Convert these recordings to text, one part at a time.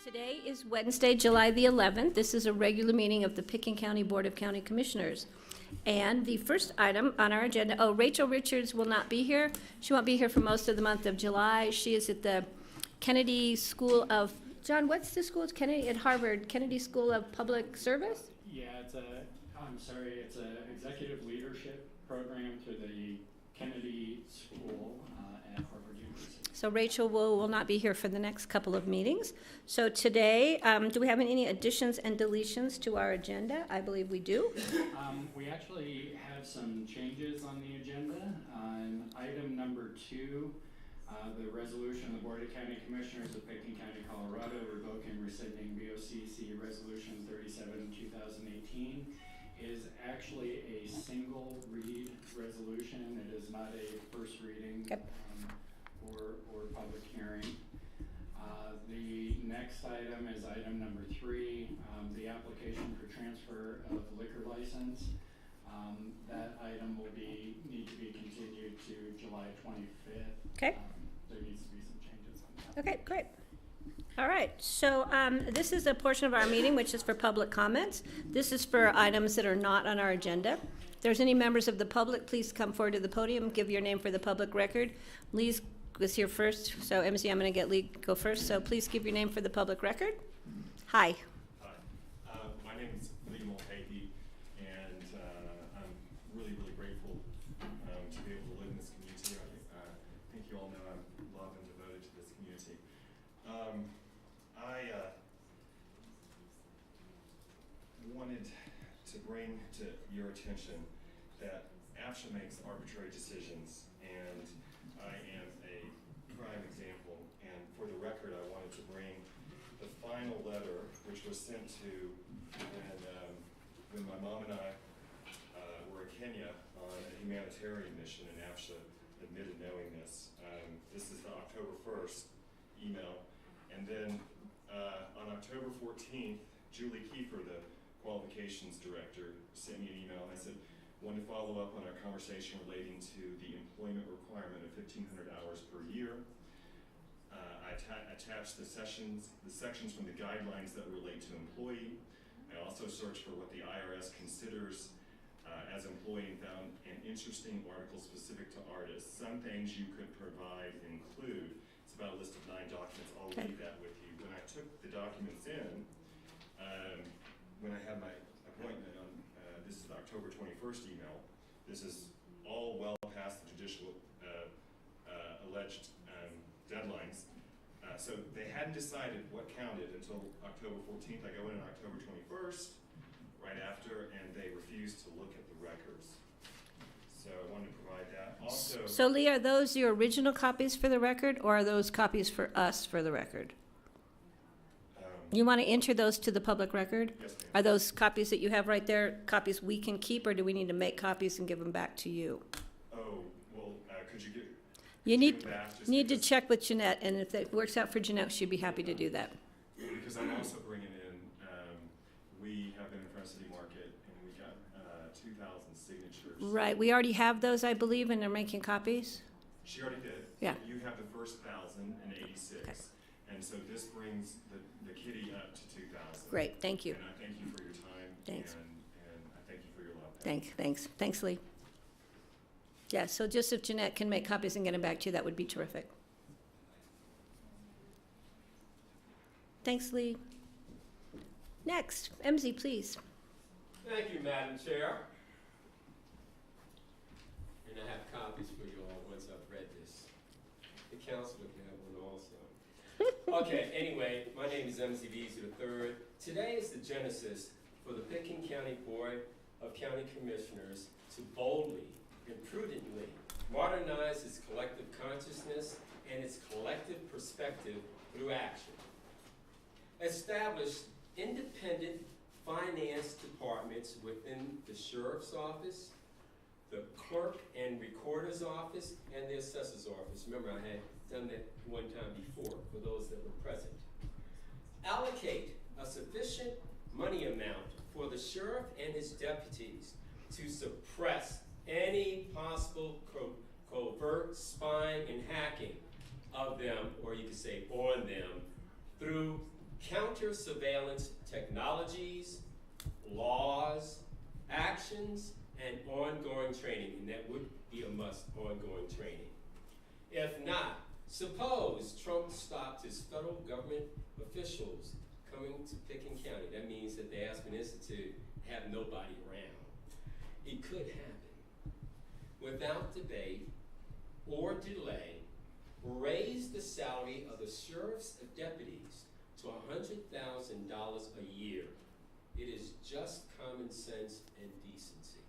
Today is Wednesday, July the 11th. This is a regular meeting of the Pickens County Board of County Commissioners. And the first item on our agenda, Rachel Richards will not be here. She won't be here for most of the month of July. She is at the Kennedy School of, John, what's the school? It's Kennedy at Harvard, Kennedy School of Public Service? Yeah, it's an executive leadership program through the Kennedy School at Harvard University. So Rachel will not be here for the next couple of meetings. So today, do we have any additions and deletions to our agenda? I believe we do. We actually have some changes on the agenda. Item number 2, the resolution of the Board of County Commissioners of Pickens County, Colorado, revoking and rescinding BOCC Resolution 37, 2018, is actually a single read resolution. It is not a first reading. Yep. Or public hearing. The next item is item number 3, the application for transfer of liquor license. That item will need to be continued to July 25th. Okay. There needs to be some changes on that. Okay, great. All right, so this is a portion of our meeting which is for public comments. This is for items that are not on our agenda. If there's any members of the public, please come forward to the podium, give your name for the public record. Lee's was here first, so MC, I'm going to get Lee go first. So please give your name for the public record. Hi. Hi, my name is Lee Mulcahy, and I'm really, really grateful to be able to live in this community. I think you all know I'm loved and devoted to this community. I wanted to bring to your attention that AFSHA makes arbitrary decisions, and I am a prime example. And for the record, I wanted to bring the final letter, which was sent to when my mom and I were in Kenya on a humanitarian mission, and AFSHA admitted knowing this. This is the October 1st email. And then on October 14th, Julie Kiefer, the qualifications director, sent me an email, and I said, wanted to follow up on our conversation relating to the employment requirement of 1,500 hours per year. I attached the sections from the guidelines that relate to employee. I also searched for what the IRS considers as employee and found an interesting article specific to artists. Some things you could provide include, it's about a list of 9 documents, I'll leave that with you. When I took the documents in, when I had my appointment on, this is the October 21st email, this is all well past the judicial alleged deadlines. So they hadn't decided what counted until October 14th. I go in on October 21st, right after, and they refused to look at the records. So I wanted to provide that. Also, So Lee, are those your original copies for the record, or are those copies for us for the record? You want to enter those to the public record? yes, ma'am. Are those copies that you have right there copies we can keep, or do we need to make copies and give them back to you? Oh, well, could you get You give need them back just to because- check with Jeanette, and if it works out for Jeanette, she'd be happy to do that. Because I'm also bringing in, we have been in front of City Market, and we got 2,000 signatures. Right, we already have those, I believe, and they're making copies. She already did. Yeah. You have the first 1,086. Okay. And so this brings the kitty up to 2,000. Great, thank you. And I thank you for your time. Thanks. And I thank you for your love. Thanks, Lee. Yeah, so just if Jeanette can make copies and get them back to you, that would be terrific. Thanks, Lee. Next, MZ, please. Thank you, Madam Chair. And I have copies for you all once I've read this. The council can have one also. Okay, anyway, my name is MZ Beasley III. Today is the genesis for the Pickens County Board of County Commissioners to boldly and prudently modernize its collective consciousness and its collective perspective through action. Establish independent finance departments within the sheriff's office, the clerk and recorder's office, and the assessor's office. Remember, I had done that one time before for those that were present. Allocate a sufficient money amount for the sheriff and his deputies to suppress any possible covert spying and hacking of them, or you could say on them, through counter surveillance technologies, laws, actions, and ongoing training, and that would be a must, ongoing training. If not, suppose Trump stopped his federal government officials coming to Pickens County. That means that the Aspen Institute have nobody around. It could happen. Without debate or delay, raise the salary of the sheriff's deputies to $100,000 a year. It is just common sense and decency.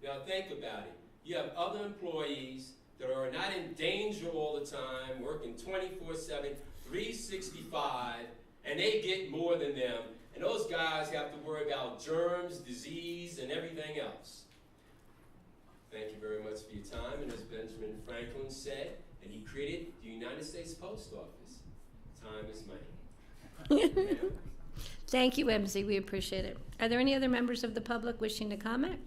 Now think about it. You have other employees that are not in danger all the time, working 24/7, 365, and they get more than them. And those guys have to worry about germs, disease, and everything else. Thank you very much for your time. And as Benjamin Franklin said, and he created the United States Post Office, time is money. Thank you, MZ. We appreciate it. Are there any other members of the public wishing to comment?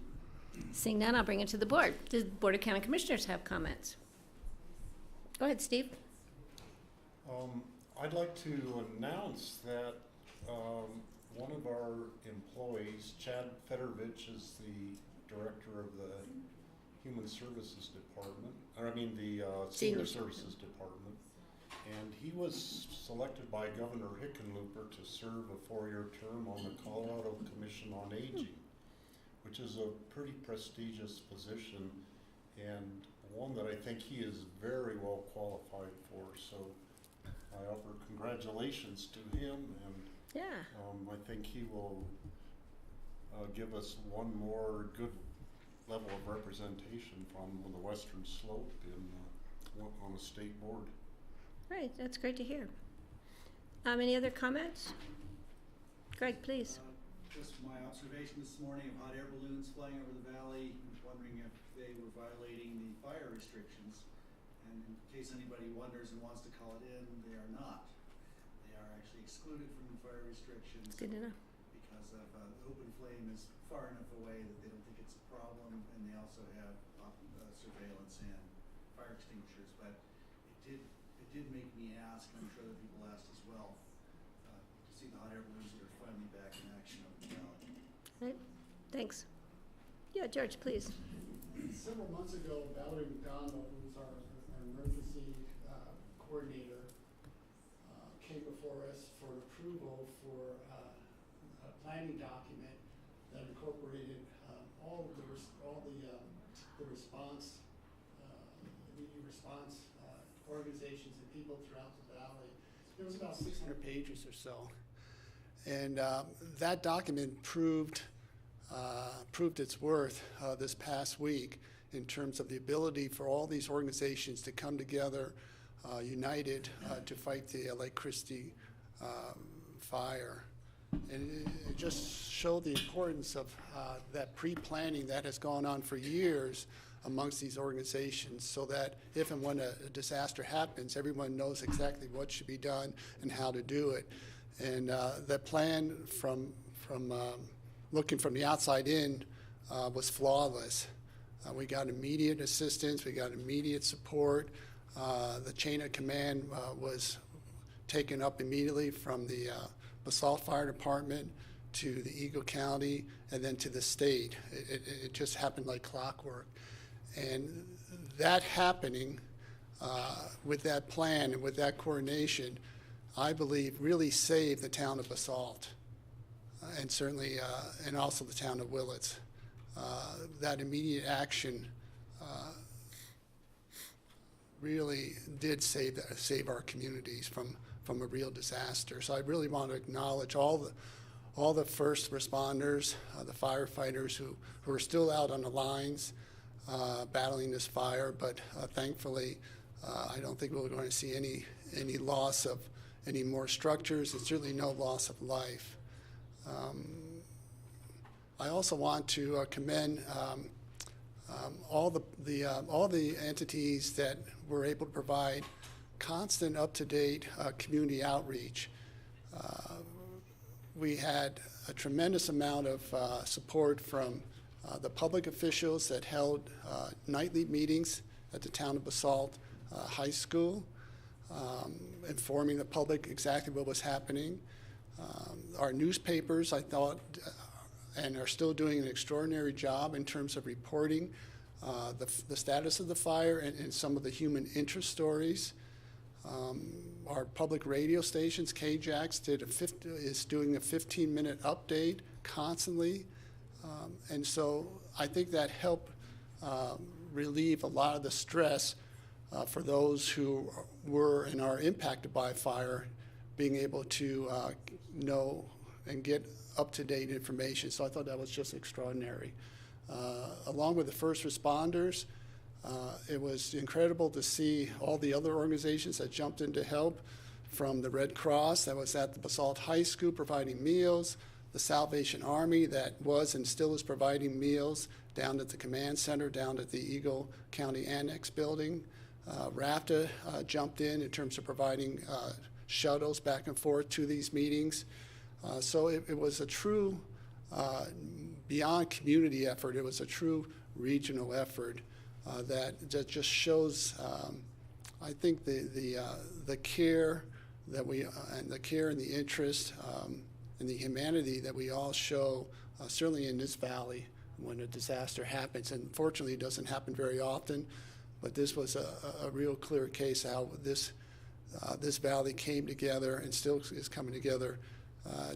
Seeing none, I'll bring it to the board. Does the Board of County Commissioners have comments? Go ahead, Steve. I'd like to announce that one of our employees, Chad Federovich, is the director of the Human Services Department, the Senior Services Department, and he was selected by Governor Hickenlooper to serve a 4-year term on the Colorado Commission on Aging, which is a pretty prestigious position and one that I think he is very well qualified for. So I offer congratulations to him, and Yeah. I think he will give us one more good level of representation from the Western Slope on the state board. Right, that's great to hear. Any other comments? Greg, please. Just my observation this morning of hot air balloons flying over the valley, wondering if they were violating the fire restrictions. And in case anybody wonders and wants to call it in, they are not. They are actually excluded from the fire restrictions. Good to know. Because of the open flame is far enough away that they don't think it's a problem, and they also have surveillance and fire extinguishers. But it did make me ask, and I'm sure other people asked as well, to see the hot air balloons that are finally back in action over the valley. Right, thanks. Yeah, George, please. Several months ago, Valerie McDonald, who was our emergency coordinator, came before us for approval for a planning document that incorporated all the response, immediate response organizations and people throughout the valley. It was about 600 pages or so, and that document proved its worth this past week in terms of the ability for all these organizations to come together united to fight the Lake Christie fire. And it just showed the importance of that pre-planning that has gone on for years amongst these organizations, so that if and when a disaster happens, everyone knows exactly what should be done and how to do it. And that plan from looking from the outside in was flawless. We got immediate assistance, we got immediate support. The chain of command was taken up immediately from the Basalt Fire Department to the Eagle County and then to the state. It just happened like clockwork. And that happening with that plan and with that coordination, I believe really saved the town of Basalt. And certainly, and also the town of Willits. That immediate action really did save our communities from a real disaster. So I really want to acknowledge all the first responders, the firefighters who are still out on the lines battling this fire. But thankfully, I don't think we're going to see any loss of any more structures, and certainly no loss of life. I also want to commend all the entities that were able to provide constant, up-to-date community outreach. We had a tremendous amount of support from the public officials that held nightly meetings at the town of Basalt High School, informing the public exactly what was happening. Our newspapers, I thought, and are still doing an extraordinary job in terms of reporting the status of the fire and some of the human interest stories. Our public radio stations, KJAX, is doing a 15-minute update constantly. And so I think that helped relieve a lot of the stress for those who were and are impacted by fire, being able to know and get up-to-date information. So I thought that was just extraordinary. Along with the first responders, it was incredible to see all the other organizations that jumped in to help, from the Red Cross that was at the Basalt High School providing meals, the Salvation Army that was and still is providing meals down at the command center, down at the Eagle County Annex building. RAFTA jumped in terms of providing shuttles back and forth to these meetings. So it was a true, beyond community effort, it was a true regional effort that just shows, I think, the care that we, and the care and the interest and the humanity that we all show, certainly in this valley when a disaster happens. And fortunately, it doesn't happen very often, but this was a real clear case of how this valley came together and still is coming together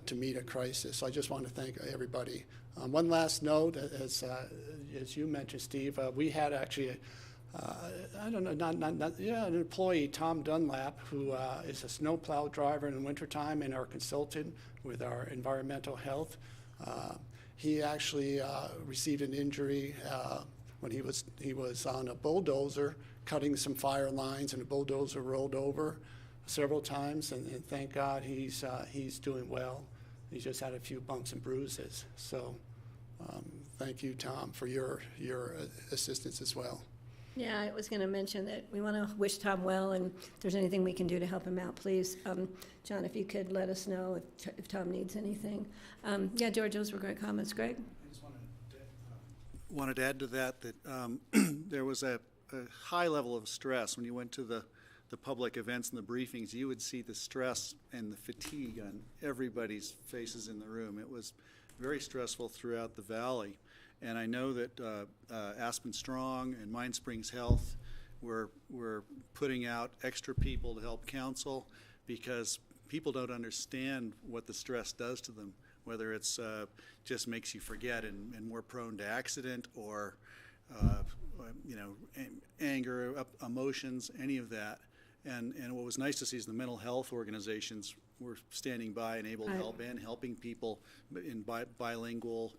to meet a crisis. So I just want to thank everybody. One last note, as you mentioned, Steve, we had actually, an employee, Tom Dunlap, who is a snowplow driver in the wintertime and our consultant with our environmental health. He actually received an injury when he was on a bulldozer cutting some fire lines, and the bulldozer rolled over several times, and thank God he's doing well. He just had a few bumps and bruises. So thank you, Tom, for your assistance as well. Yeah, I was going to mention that we want to wish Tom well, and if there's anything we can do to help him out, please. John, if you could let us know if Tom needs anything. Yeah, George, those were great comments. Greg? I just wanted to add to that there was a high level of stress when you went to the public events and the briefings. You would see the stress and the fatigue on everybody's faces in the room. It was very stressful throughout the valley. And I know that Aspen Strong and Mind Springs Health were putting out extra people to help counsel, because people don't understand what the stress does to them, whether it's just makes you forget and more prone to accident, or anger, emotions, any of that. And what was nice to see is the mental health organizations were standing by and able to help, and helping people in bilingual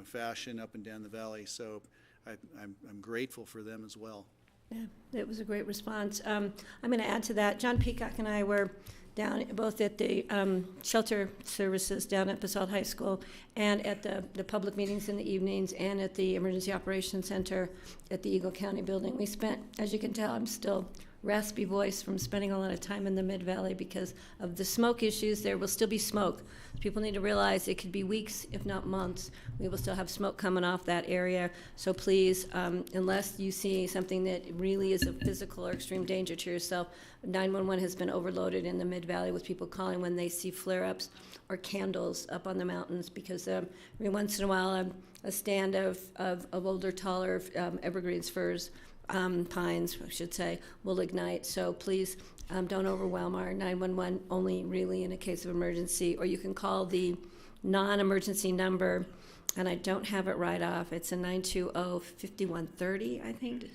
fashion up and down the valley. So I'm grateful for them as well. Yeah, it was a great response. I'm going to add to that. John Peacock and I were down both at the shelter services down at Basalt High School, and at the public meetings in the evenings, and at the Emergency Operations Center at the Eagle County building. We spent, as you can tell, I'm still raspy voice from spending a lot of time in the Mid-Valley because of the smoke issues. There will still be smoke. People need to realize it could be weeks, if not months. We will still have smoke coming off that area. So please, unless you see something that really is a physical or extreme danger to yourself, 911 has been overloaded in the Mid-Valley with people calling when they see flare-ups or candles up on the mountains, because every once in a while a stand of older, taller evergreens, firs, pines, I should say, will ignite. So please don't overwhelm our 911, only really in a case of emergency, or you can call the non-emergency number, and I don't have it right off. It's a 920-5130, I think.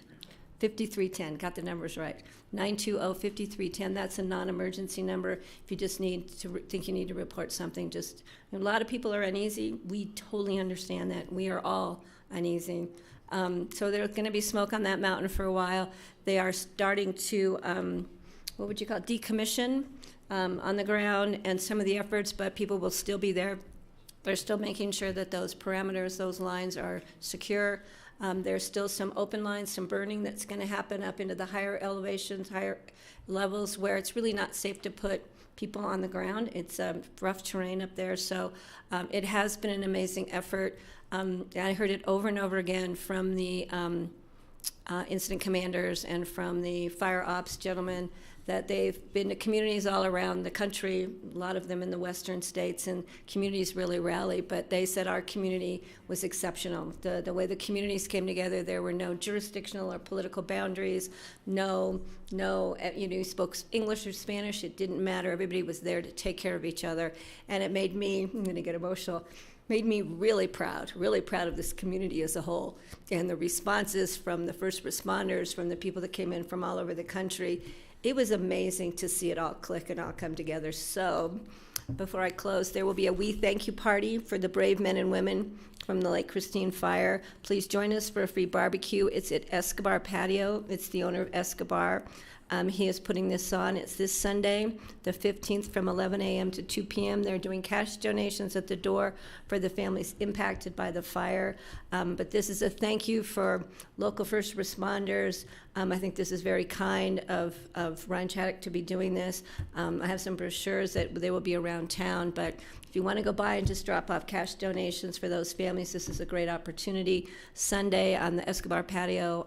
5310, got the numbers right. 920-5310, that's a non-emergency number. If you just think you need to report something, a lot of people are uneasy. We totally understand that. We are all uneasy. So there's going to be smoke on that mountain for a while. They are starting to, decommission on the ground, and some of the efforts, but people will still be there. They're still making sure that those parameters, those lines are secure. There's still some open lines, some burning that's going to happen up into the higher elevations, higher levels, where it's really not safe to put people on the ground. It's rough terrain up there. So it has been an amazing effort. I heard it over and over again from the incident commanders and from the fire ops gentlemen, that they've been to communities all around the country, a lot of them in the western states, and communities really rally, but they said our community was exceptional. The way the communities came together, there were no jurisdictional or political boundaries, you spoke English or Spanish, it didn't matter, everybody was there to take care of each other, and it made me, I'm gonna get emotional, made me really proud of this community as a whole, and the responses from the first responders, from the people that came in from all over the country. It was amazing to see it all click and all come together. So before I close, there will be a We Thank You party for the brave men and women from the Lake Christine fire. Please join us for a free barbecue. It's at Escobar Patio. It's the owner of Escobar. He is putting this on. It's this Sunday, the 15th, from 11 a.m. to 2 p.m. They're doing cash donations at the door for the families impacted by the fire. But this is a thank you for local first responders. I think this is very kind of Ryan Chaddock to be doing this. I have some brochures that they will be around town, but if you want to go by and just drop off cash donations for those families, this is a great opportunity. Sunday on the Escobar Patio,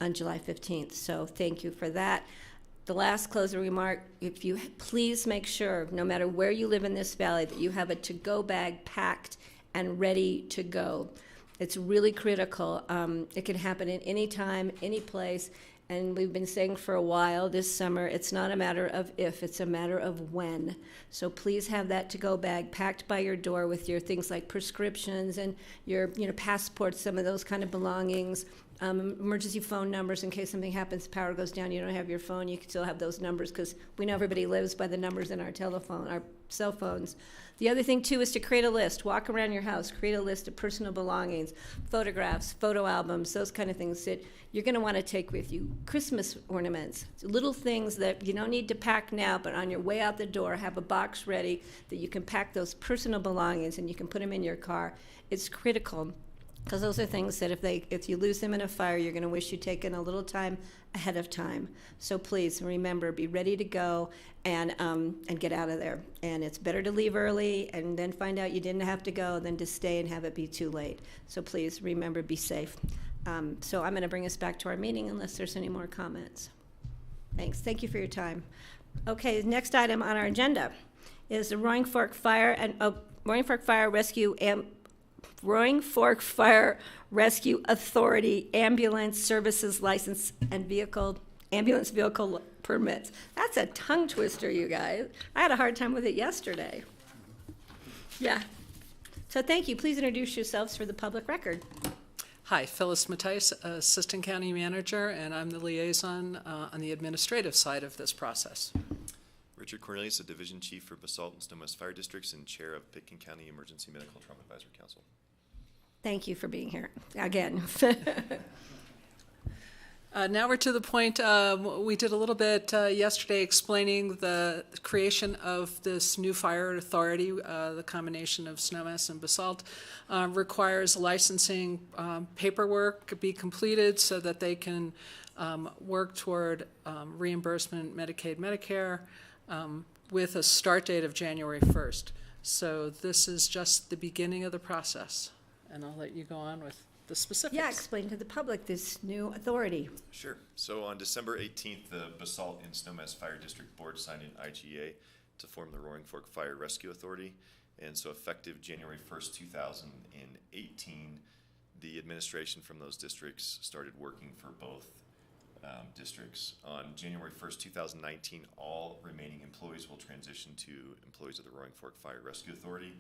on July 15th. So thank you for that. The last closing remark, if you please make sure, no matter where you live in this valley, that you have a to-go bag packed and ready to go. It's really critical. It can happen at any time, any place, and we've been saying for a while this summer, it's not a matter of if, it's a matter of when. So please have that to-go bag packed by your door with your things like prescriptions and your passports, some of those kind of belongings, emergency phone numbers in case something happens, power goes down, you don't have your phone, you can still have those numbers because we know everybody lives by the numbers in our telephone, our cell phones. The other thing too is to create a list. Walk around your house, create a list of personal belongings, photographs, photo albums, those kind of things that you're going to want to take with you. Christmas ornaments, little things that you don't need to pack now, but on your way out the door, have a box ready that you can pack those personal belongings and you can put them in your car. It's critical. Because those are things that if you lose them in a fire, you're going to wish you'd taken a little time ahead of time. So please remember, be ready to go and get out of there. And it's better to leave early and then find out you didn't have to go than to stay and have it be too late. So please remember, be safe. So I'm going to bring us back to our meeting unless there's any more comments. Thanks. Thank you for your time. Okay, next item on our agenda is the Roaring Fork Fire Rescue Authority Ambulance Services License and Ambulance Vehicle Permits. That's a tongue twister, you guys. I had a hard time with it yesterday. Yeah. So thank you. Please introduce yourselves for the public record. Hi, Phyllis Mattice, Assistant County Manager, and I'm the liaison on the administrative side of this process. Richard Cornelius, a Division Chief for Basalt and Snowmass Fire Districts and Chair of Pitkin County Emergency Medical Trauma Advisory Council. Thank you for being here again. Now we're to the point, we did a little bit yesterday explaining the creation of this new fire authority. The combination of Snowmass and Basalt requires licensing paperwork be completed so that they can work toward reimbursement, Medicaid, Medicare, with a start date of January 1st. So this is just the beginning of the process. And I'll let you go on with the specifics. Yeah, explain to the public this new authority. Sure. So on December 18th, the Basalt and Snowmass Fire District Board signed an IGA to form the Roaring Fork Fire Rescue Authority. And so effective January 1st, 2018, the administration from those districts started working for both districts. On January 1st, 2019, all remaining employees will transition to employees of the Roaring Fork Fire Rescue Authority,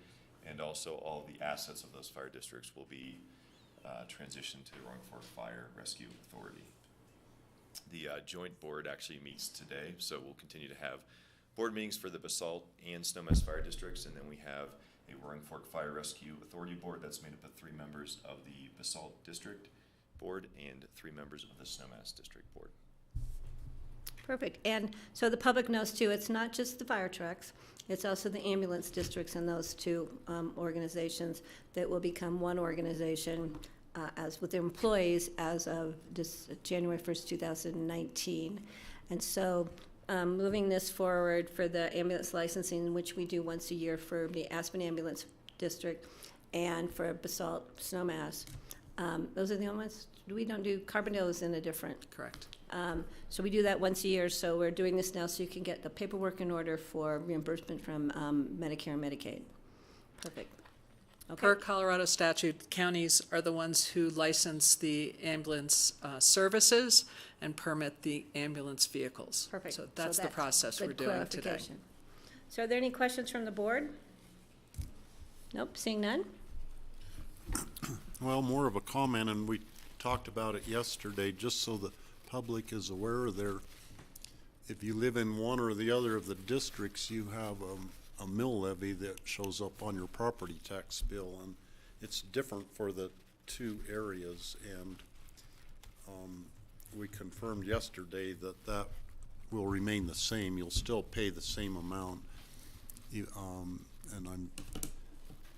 and also all the assets of those fire districts will be transitioned to the Roaring Fork Fire Rescue Authority. The joint board actually meets today, so we'll continue to have board meetings for the Basalt and Snowmass Fire Districts, and then we have a Roaring Fork Fire Rescue Authority board that's made up of 3 members of the Basalt District Board and 3 members of the Snowmass District Board. Perfect. And so the public knows too, it's not just the fire trucks, it's also the ambulance districts and those 2 organizations that will become one organization as with their employees as of January 1st, 2019. And so moving this forward for the ambulance licensing, which we do once a year for the Aspen Ambulance District and for Basalt Snowmass, Those are the only ones. We don't do, Carbondale is in a different. Correct. So we do that once a year, so we're doing this now so you can get the paperwork in order for reimbursement from Medicare and Medicaid. Perfect. Per Okay, Colorado statute, counties are the ones who license the ambulance services and permit the ambulance vehicles. perfect. So that's the process we're good doing today. clarification. So are there any questions from the board? Nope, seeing none? Well, more of a comment, and we talked about it yesterday, just so the public is aware there. If you live in one or the other of the districts, you have a mill levy that shows up on your property tax bill, and it's different for the two areas. And we confirmed yesterday that that will remain the same. You'll still pay the same amount. And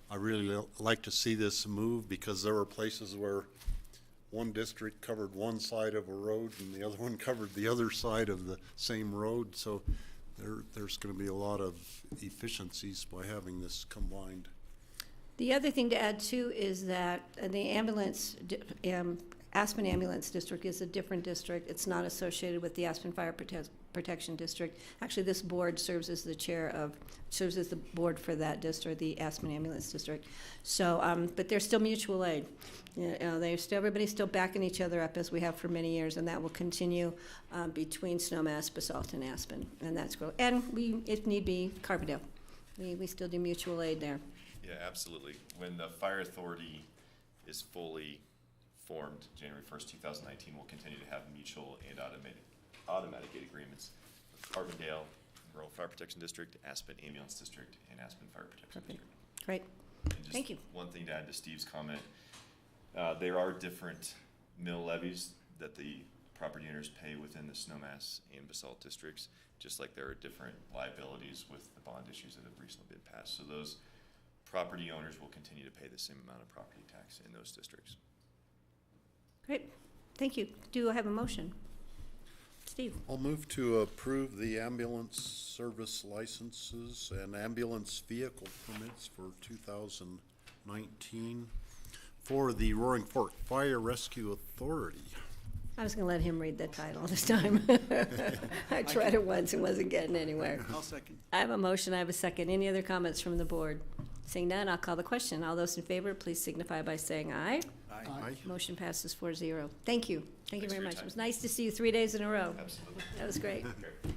I really like to see this move, because there were places where one district covered one side of a road and the other one covered the other side of the same road. So there's going to be a lot of efficiencies by having this combined. The other thing to add too is that the Aspen Ambulance District is a different district. It's not associated with the Aspen Fire Protection District. Actually, this board serves as the board for that district, the Aspen Ambulance District. So, but they're still mutual aid. You know, everybody's still backing each other up, as we have for many years, and that will continue between Snowmass, Basalt, and Aspen, and that's cool. And we, if need be, Carbondale. We still do mutual aid there. Yeah, absolutely. When the fire authority is fully formed, January 1st, 2019, we'll continue to have mutual and automatic aid agreements with Carbondale, Rural Fire Protection District, Aspen Ambulance District, and Aspen Fire Protection Perfect. District. Great. And just Thank you. one thing to add to Steve's comment, there are different mill levies that the property owners pay within the Snowmass and Basalt districts, just like there are different liabilities with the bond issues that have recently been passed. So those property owners will continue to pay the same amount of property tax in those districts. Great. Thank you. Do I have a motion? Steve? I'll move to approve the ambulance service licenses and ambulance vehicle permits for 2019 for the Roaring Fork Fire Rescue Authority. I was going to let him read the title this time. I tried it once and wasn't getting anywhere. I'll second. I have a motion, I have a second. Any other comments from the board? Seeing none, I'll call the question. All those in favor, please signify by saying aye. Aye. Motion passes 4-0. Thank you. Thank you Thanks very for your much. time. It was nice to see you 3 days in a row. Absolutely. That was great.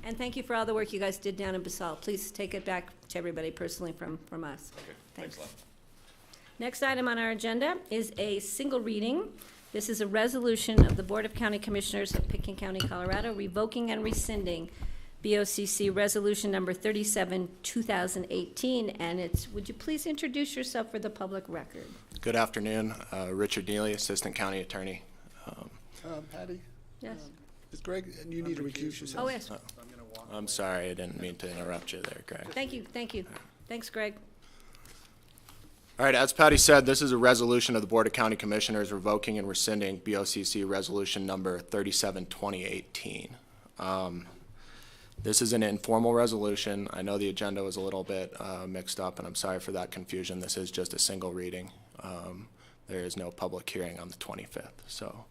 And thank you for all the work you guys did down in Basalt. Please take it back to everybody personally from us. Okay, thanks a lot. Next item on our agenda is a single reading. This is a resolution of the Board of County Commissioners of Pitkin County, Colorado, revoking and rescinding BOCC Resolution Number 37, 2018. And it's, would you please introduce yourself for the public record? Good afternoon, Richard Neely, Assistant County Attorney. Patty? Yes? Is Greg, you need to recuse yourself. Oh, yes. I'm sorry, I didn't mean to interrupt you there, Greg. Thank you, thank you. Thanks, Greg. All right, as Patty said, this is a resolution of the Board of County Commissioners revoking and rescinding BOCC Resolution Number 37, 2018. This is an informal resolution. I know the agenda was a little bit mixed up, and I'm sorry for that confusion. This is just a single reading. There is no public hearing on the 25th. So,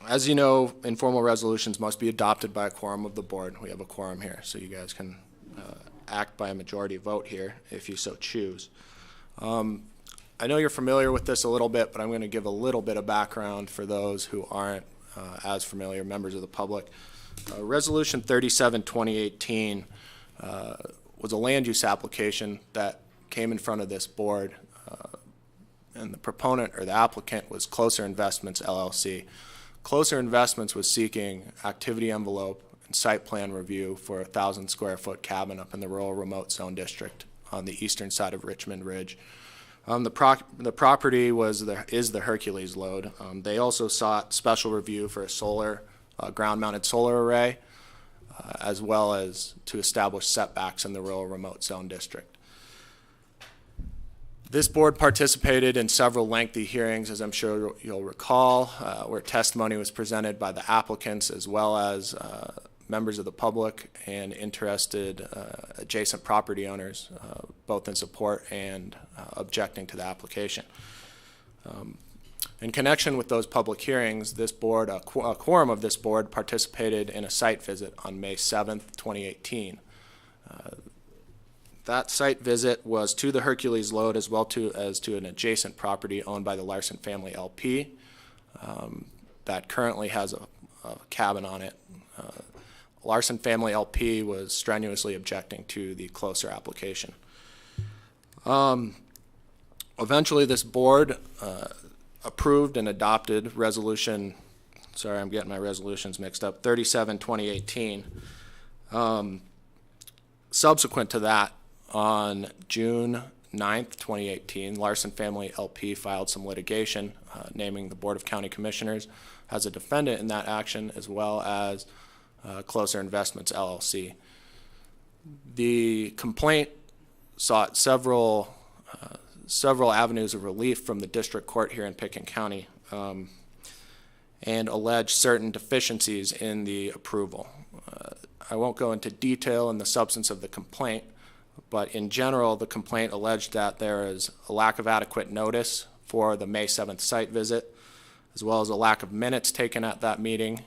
as you know, informal resolutions must be adopted by a quorum of the board. We have a quorum here, so you guys can act by a majority vote here if you so choose. I know you're familiar with this a little bit, but I'm going to give a little bit of background for those who aren't as familiar, members of the public. Resolution 37, 2018 was a land use application that came in front of this board, and the proponent or the applicant was Closer Investments, LLC. Closer Investments was seeking activity envelope and site plan review for a 1,000-square-foot cabin up in the rural remote zone district on the eastern side of Richmond Ridge. The property is the Hercules load. They also sought special review for a solar, ground-mounted solar array, as well as to establish setbacks in the rural remote zone district. This board participated in several lengthy hearings, as I'm sure you'll recall, where testimony was presented by the applicants as well as members of the public and interested adjacent property owners, both in support and objecting to the application. In connection with those public hearings, this board, a quorum of this board participated in a site visit on May 7th, 2018. That site visit was to the Hercules Lode as well as to an adjacent property owned by the Larson family LP that currently has a cabin on it. Larson family LP was strenuously objecting to the closer application. Eventually this board approved and adopted resolution, sorry, I'm getting my resolutions mixed up, 37-2018. Subsequent to that, on June 9th, 2018, Larson family LP filed some litigation naming the Board of County Commissioners as a defendant in that action, as well as Closer Investments LLC. The complaint sought several avenues of relief from the district court here in Pickens County and alleged certain deficiencies in the approval. I won't go into detail in the substance of the complaint, but in general, the complaint alleged that there is a lack of adequate notice for the May 7th site visit, as well as a lack of minutes taken at that meeting,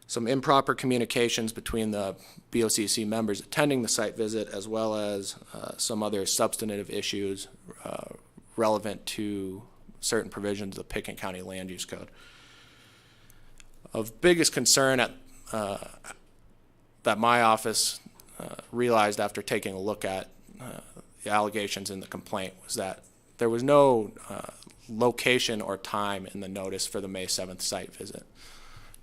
some improper communications between the BOCC members attending the site visit, as well as some other substantive issues relevant to certain provisions of the Pickens County Land Use Code. Of biggest concern that my office realized after taking a look at the allegations in the complaint was that there was no location or time in the notice for the May 7th site visit.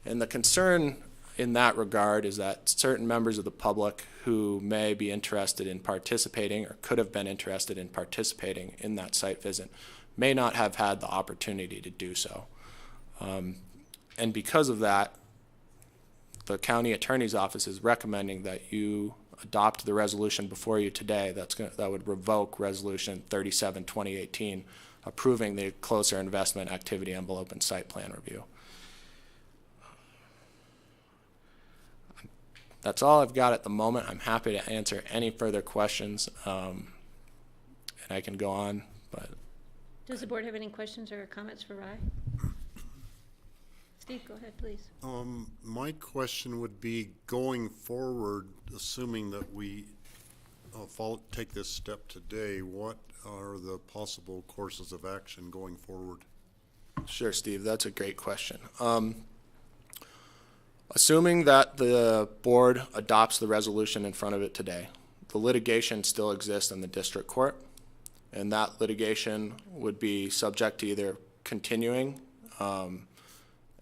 And the concern in that regard is that certain members of the public who may be interested in participating or could have been interested in participating in that site visit may not have had the opportunity to do so. And because of that, the county attorney's office is recommending that you adopt the resolution before you today that would revoke resolution 37-2018, approving the closer investment activity envelope and site plan review. That's all I've got at the moment. I'm happy to answer any further questions, and I can go on, but. Does the board have any questions or comments for Rye? Steve, go ahead, please. My question would be, going forward, assuming that we take this step today, what are the possible courses of action going forward? Sure, Steve, that's a great question. Assuming that the board adopts the resolution in front of it today, the litigation still exists in the district court, and that litigation would be subject to either continuing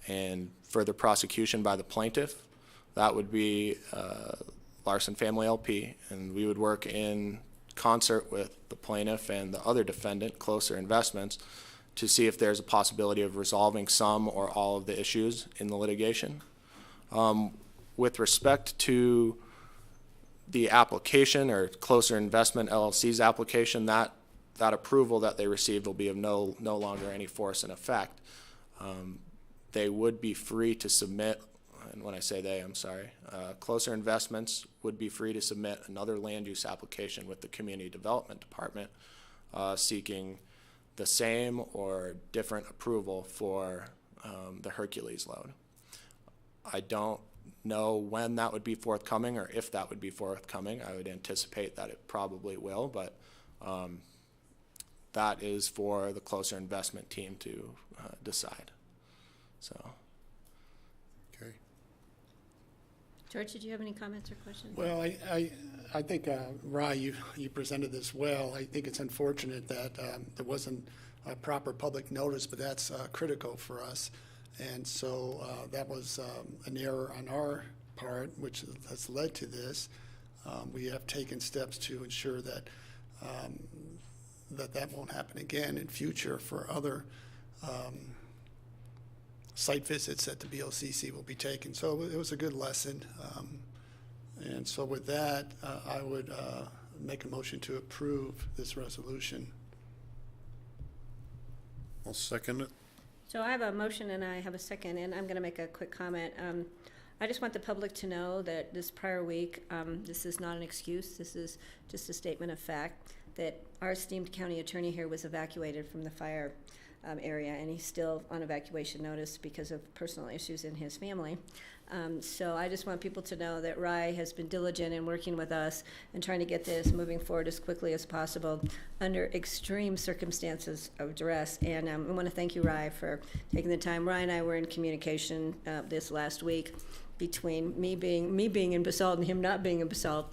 and further prosecution by the plaintiff. That would be Larson Family LP, and we would work in concert with the plaintiff and the other defendant, Closer Investments, to see if there's a possibility of resolving some or all of the issues in the litigation. With respect to the application, or Closer Investment LLC's application, that approval that they received will be of no longer any force and effect. They would be free to submit, and when I say they, I'm sorry, Closer Investments would be free to submit another land use application with the Community Development Department seeking the same or different approval for the Hercules loan. I don't know when that would be forthcoming or if that would be forthcoming. I would anticipate that it probably will, but that is for the Closer Investment team to decide. So. Okay. George, did you have any comments or questions? Well, I think, Rye, you presented this well. I think it's unfortunate that there wasn't a proper public notice, but that's critical for us. And so that was an error on our part, which has led to this. We have taken steps to ensure that that won't happen again in future for other site visits that the BOCC will be taking. So it was a good lesson. And so with that, I would make a motion to approve this resolution. I'll second it. So I have a motion and I have a second, and I'm going to make a quick comment. I just want the public to know that this prior week, this is not an excuse. This is just a statement of fact that our esteemed county attorney here was evacuated from the fire area, and he's still on evacuation notice because of personal issues in his family. So I just want people to know that Rye has been diligent in working with us and trying to get this moving forward as quickly as possible under extreme circumstances of duress. And I want to thank you, Rye, for taking the time. Rye and I were in communication this last week between me being in Basalt and him not being in Basalt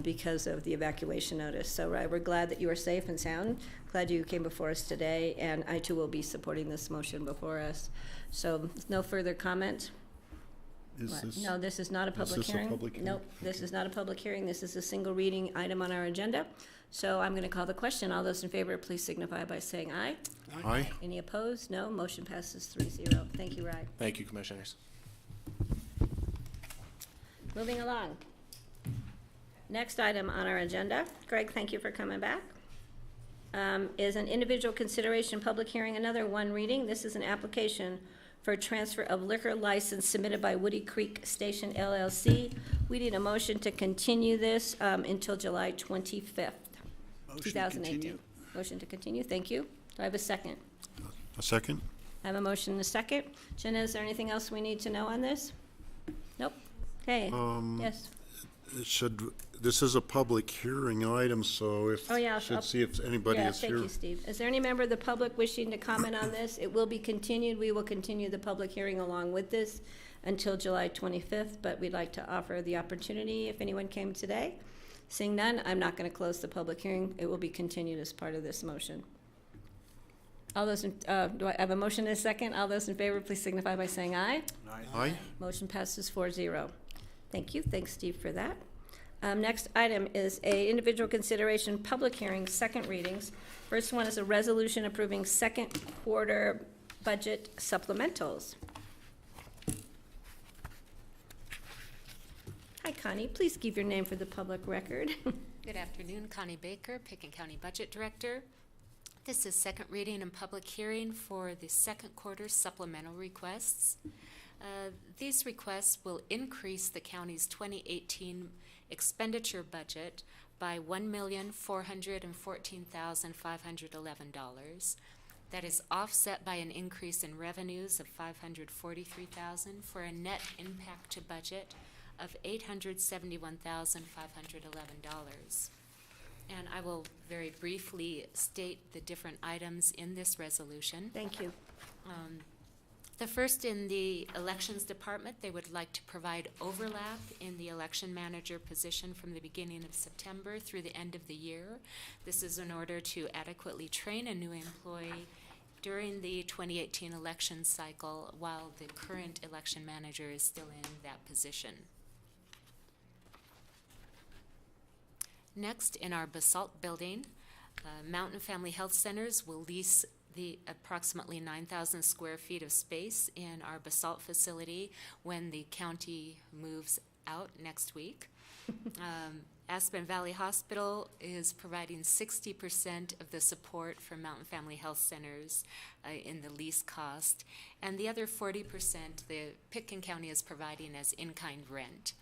because of the evacuation notice. So, Rye, we're glad that you are safe and sound. Glad you came before us today, and I too will be supporting this motion before us. So, no further comment. No, this is not a public hearing. Nope, this is not a public hearing. This is a single reading item on our agenda. So I'm going to call the question. All those in favor, please signify by saying aye. Aye. Any opposed? No. Motion passes 3-0. Thank you, Rye. Thank you, Commissioners. Moving along. Next item on our agenda, Greg, thank you for coming back, is an individual consideration public hearing, another one reading. This is an application for transfer of liquor license submitted by Woody Creek Station LLC. We need a motion to continue this until July 25th, 2018. Motion to continue, thank you. Do I have a second? A second? I have a motion and a second. Jenna, is there anything else we need to know on this? Nope. Okay, yes. This is a public hearing item, so if, Oh, yeah, should see if anybody is thank here. you, Steve. Is there any member of the public wishing to comment on this? It will be continued. We will continue the public hearing along with this until July 25th, but we'd like to offer the opportunity if anyone came today. Seeing none, I'm not going to close the public hearing. It will be continued as part of this motion. All those, do I have a motion and a second? All those in favor, please signify by saying aye. Aye. Motion passes 4-0. Thank you. Thanks, Steve, for that. Next item is a individual consideration public hearing, second readings. First one is a resolution approving second quarter budget supplementals. Hi, Connie. Please give your name for the public record. Good afternoon, Connie Baker, Pickens County Budget Director. This is second reading and public hearing for the second quarter supplemental requests. These requests will increase the county's 2018 expenditure budget by $1,414,511. That is offset by an increase in revenues of $543,000 for a net impact to budget of $871,511. And I will very briefly state the different items in this resolution. Thank you. The first, in the elections department, they would like to provide overlap in the election manager position from the beginning of September through the end of the year. This is in order to adequately train a new employee during the 2018 election cycle while the current election manager is still in that position. Next, in our Basalt building, Mountain Family Health Centers will lease the approximately 9,000 square feet of space in our Basalt facility when the county moves out next week. Aspen Valley Hospital is providing 60% of the support for Mountain Family Health Centers in the lease cost, and the other 40% the Pickens County is providing as in-kind rent.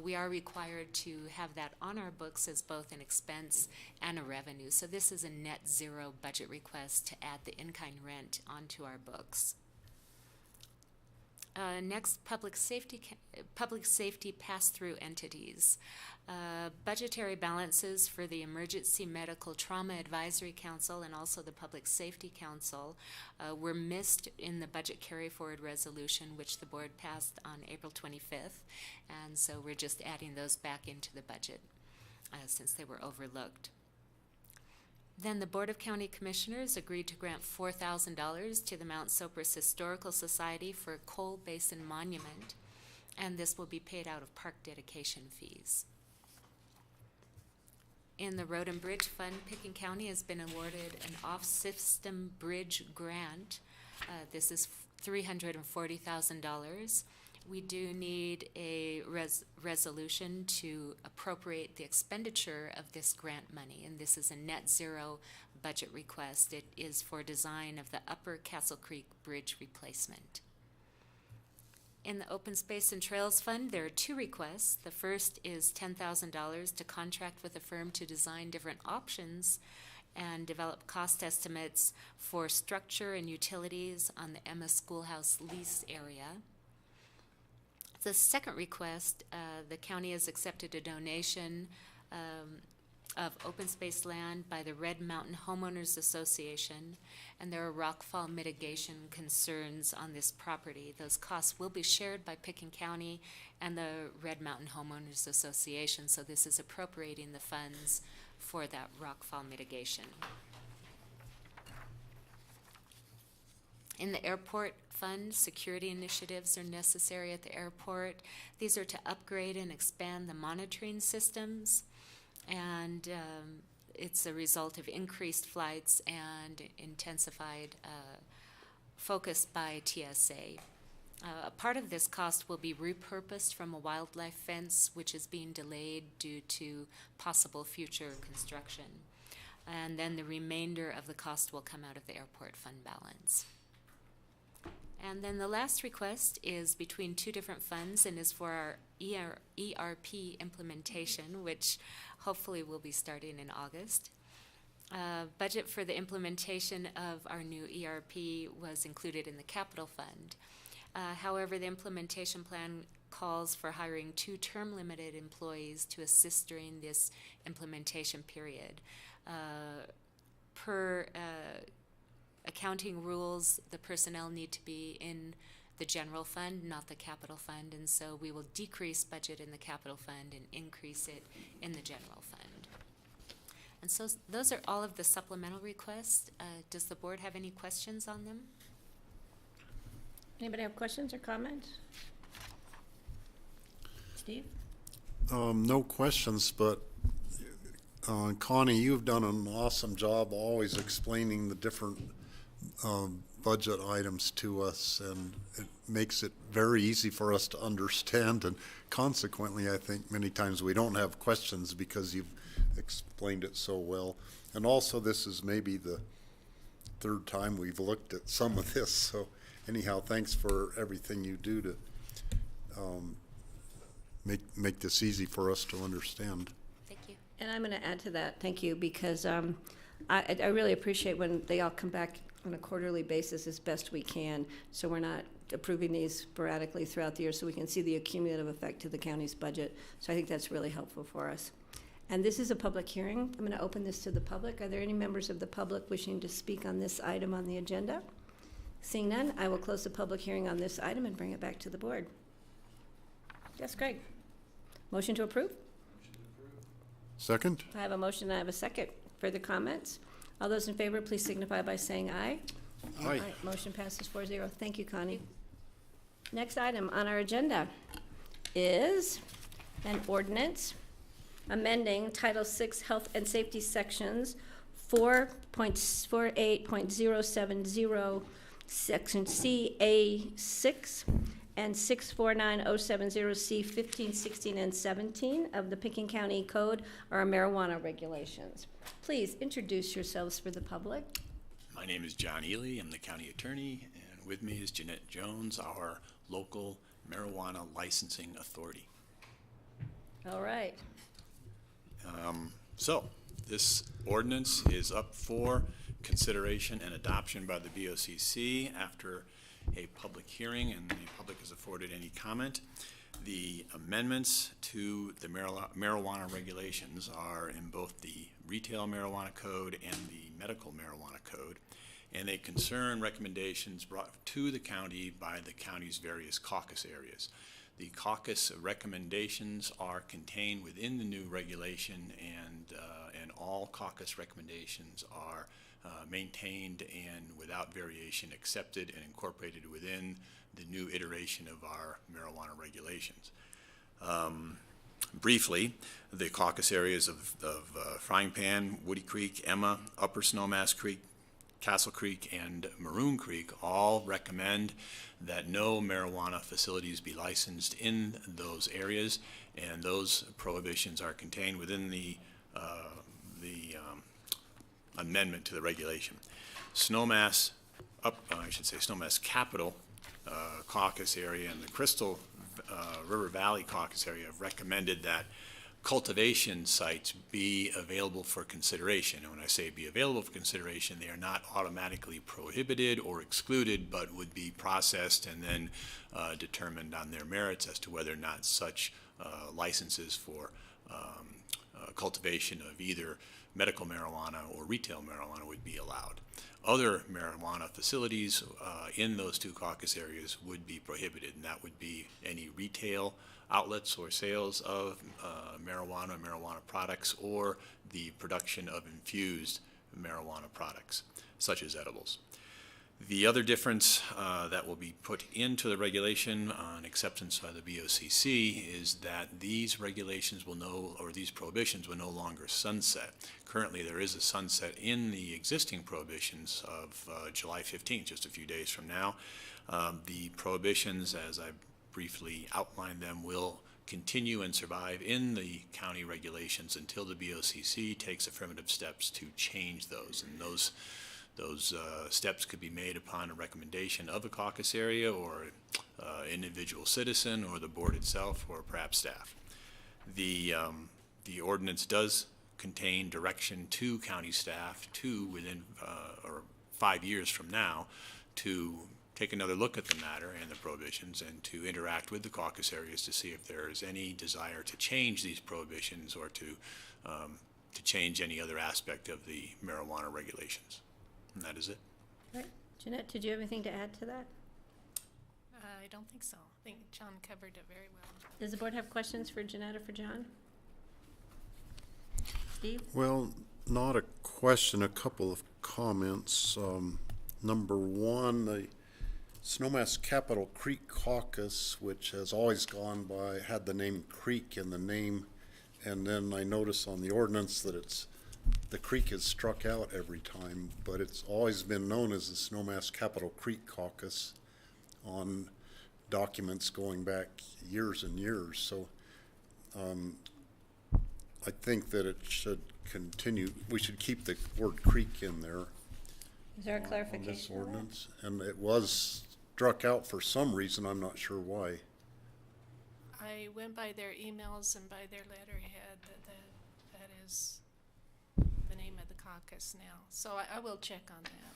We are required to have that on our books as both an expense and a revenue. So this is a net zero budget request to add the in-kind rent onto our books. Next, public safety pass-through entities. Budgetary balances for the Emergency Medical Trauma Advisory Council and also the Public Safety Council were missed in the budget carry-forward resolution, which the board passed on April 25th. And so we're just adding those back into the budget since they were overlooked. Then the Board of County Commissioners agreed to grant $4,000 to the Mount Sopris Historical Society for a coal basin monument, and this will be paid out of park dedication fees. In the Road and Bridge Fund, Pickens County has been awarded an off-system bridge grant. This is $340,000 We do need a resolution to appropriate the expenditure of this grant money, and this is a net zero budget request. It is for design of the Upper Castle Creek Bridge replacement. In the Open Space and Trails Fund, there are two requests. The first is $10,000 to contract with a firm to design different options and develop cost estimates for structure and utilities on the Emma Schoolhouse lease area. The second request, the county has accepted a donation of open space land by the Red Mountain Homeowners Association, and there are rockfall mitigation concerns on this property. Those costs will be shared by Pickens County and the Red Mountain Homeowners Association, so this is appropriating the funds for that rockfall mitigation. In the airport fund, security initiatives are necessary at the airport. These are to upgrade and expand the monitoring systems, and it's a result of increased flights and intensified focus by TSA. A part of this cost will be repurposed from a wildlife fence, which is being delayed due to possible future construction. And then the remainder of the cost will come out of the airport fund balance. And then the last request is between two different funds and is for our ERP implementation, which hopefully will be starting in August. Budget for the implementation of our new ERP was included in the capital fund. However, the implementation plan calls for hiring 2 term-limited employees to assist during this implementation period. Per accounting rules, the personnel need to be in the general fund, not the capital fund, and so we will decrease budget in the capital fund and increase it in the general fund. And so those are all of the supplemental requests. Does the board have any questions on them? Anybody have questions or comments? Steve? No questions, but Connie, you've done an awesome job always explaining the different budget items to us, and it makes it very easy for us to understand, and consequently I think many times we don't have questions because you've explained it so well. And also this is maybe the 3rd time we've looked at some of this, so anyhow, thanks for everything you do to make this easy for us to understand. Thank you. And I'm going to add to that, thank you, because I really appreciate when they all come back on a quarterly basis as best we can, so we're not approving these sporadically throughout the year, so we can see the accumulative effect to the county's budget. So I think that's really helpful for us. And this is a public hearing. I'm going to open this to the public. Are there any members of the public wishing to speak on this item on the agenda? Seeing none, I will close the public hearing on this item and bring it back to the board. Yes, Greg. Motion to approve? Second? I have a motion, I have a second. Further comments? All those in favor, please signify by saying aye. Aye. Motion passes 4-0. Thank you, Connie. Next item on our agenda is an ordinance amending Title VI Health and Safety Sections 4.48.070, Section CA6, and 649070C 15, 16, and 17 of the Pickens County Code are marijuana regulations. Please introduce yourselves for the public. My name is John Ely. I'm the county attorney, and with me is Jeanette Jones, our local marijuana licensing authority. All right. So this ordinance is up for consideration and adoption by the BOCC after a public hearing, and the public is afforded any comment. The amendments to the marijuana regulations are in both the retail marijuana code and the medical marijuana code, and they concern recommendations brought to the county by the county's various caucus areas. The caucus recommendations are contained within the new regulation, and all caucus recommendations are maintained and without variation accepted and incorporated within the new iteration of our marijuana regulations. Briefly, the caucus areas of Frying Pan, Woody Creek, Emma, Upper Snowmass Creek, Castle Creek and Maroon Creek all recommend that no marijuana facilities be licensed in those areas, and those prohibitions are contained within the amendment to the regulation. Snowmass Capital Caucus area and the Crystal River Valley Caucus area have recommended that cultivation sites be available for consideration. And when I say be available for consideration, they are not automatically prohibited or excluded, but would be processed and then determined on their merits as to whether or not such licenses for cultivation of either medical marijuana or retail marijuana would be allowed. Other marijuana facilities in those two caucus areas would be prohibited, and that would be any retail outlets or sales of marijuana or marijuana products, or the production of infused marijuana products, such as edibles. The other difference that will be put into the regulation on acceptance by the BOCC is that these regulations these prohibitions will no longer sunset. Currently, there is a sunset in the existing prohibitions of July 15th, just a few days from now. The prohibitions, as I briefly outlined them, will continue and survive in the county regulations until the BOCC takes affirmative steps to change those. And those steps could be made upon a recommendation of a caucus area or individual citizen or the board itself or perhaps staff. The ordinance does contain direction to county staff to within 5 years from now to take another look at the matter and the prohibitions and to interact with the caucus areas to see if there is any desire to change these prohibitions or to change any other aspect of the marijuana regulations. And that is it. Right. Jeanette, did you have anything to add to that? I don't think so. I think John covered it very well. Does the board have questions for Jeanette or for John? Steve? Well, not a question, a couple of comments. Number one, the Snowmass Capital Creek Caucus, which has always had the name Creek in the name, and then I notice on the ordinance that the creek is struck out every time, but it's always been known as the Snowmass Capital Creek Caucus on documents going back years and years. So I think that it should continue. We should keep the word creek in there. Is there a On this clarification on that? ordinance. And it was struck out for some reason, I'm not sure why. I went by their emails and by their letterhead that is the name of the caucus now. So I will check on that.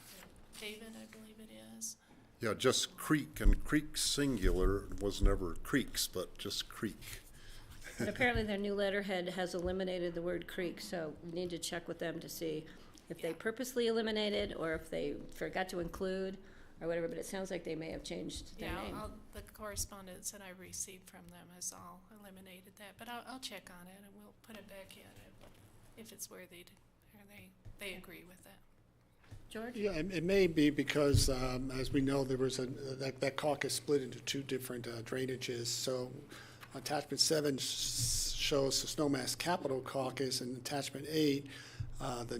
David, I believe it is. Yeah, just creek, and creek singular was never creeks, but just creek. But apparently their new letterhead has eliminated the word creek, so we need to check with them to see if they purposely eliminated or if they forgot to include or whatever, but it sounds like they may have changed their name. The correspondence that I received from them has all eliminated that, but I'll check on it and we'll put it back in if it's worthy or they agree with that. George? Yeah, it may be because, as we know, there was that caucus split into two different drainages. So attachment 7 shows the Snowmass Capital Caucus, and attachment 8, the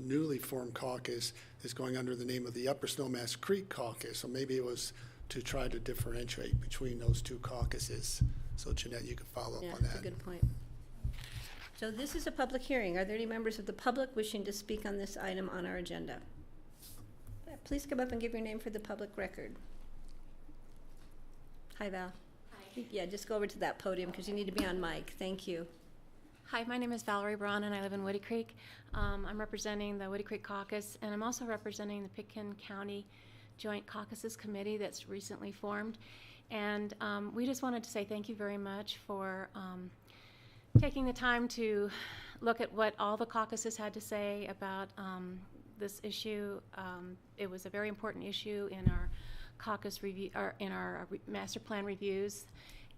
newly formed caucus is going under the name of the Upper Snowmass Creek Caucus. So maybe it was to try to differentiate between those two caucuses. So Jeanette, you could follow up on that. Yeah, that's a good point. So this is a public hearing. Are there any members of the public wishing to speak on this item on our agenda? Please come up and give your name for the public record. Hi, Val. Hi. Yeah, just go over to that podium because you need to be on mic. Thank you. Hi, my name is Valerie Braun, and I live in Woody Creek. I'm representing the Woody Creek Caucus, and I'm also representing the Pitkin County Joint Caucuses Committee that's recently formed. And we just wanted to say thank you very much for taking the time to look at what all the caucuses had to say about this issue. It was a very important issue in our caucus review, or in our master plan reviews,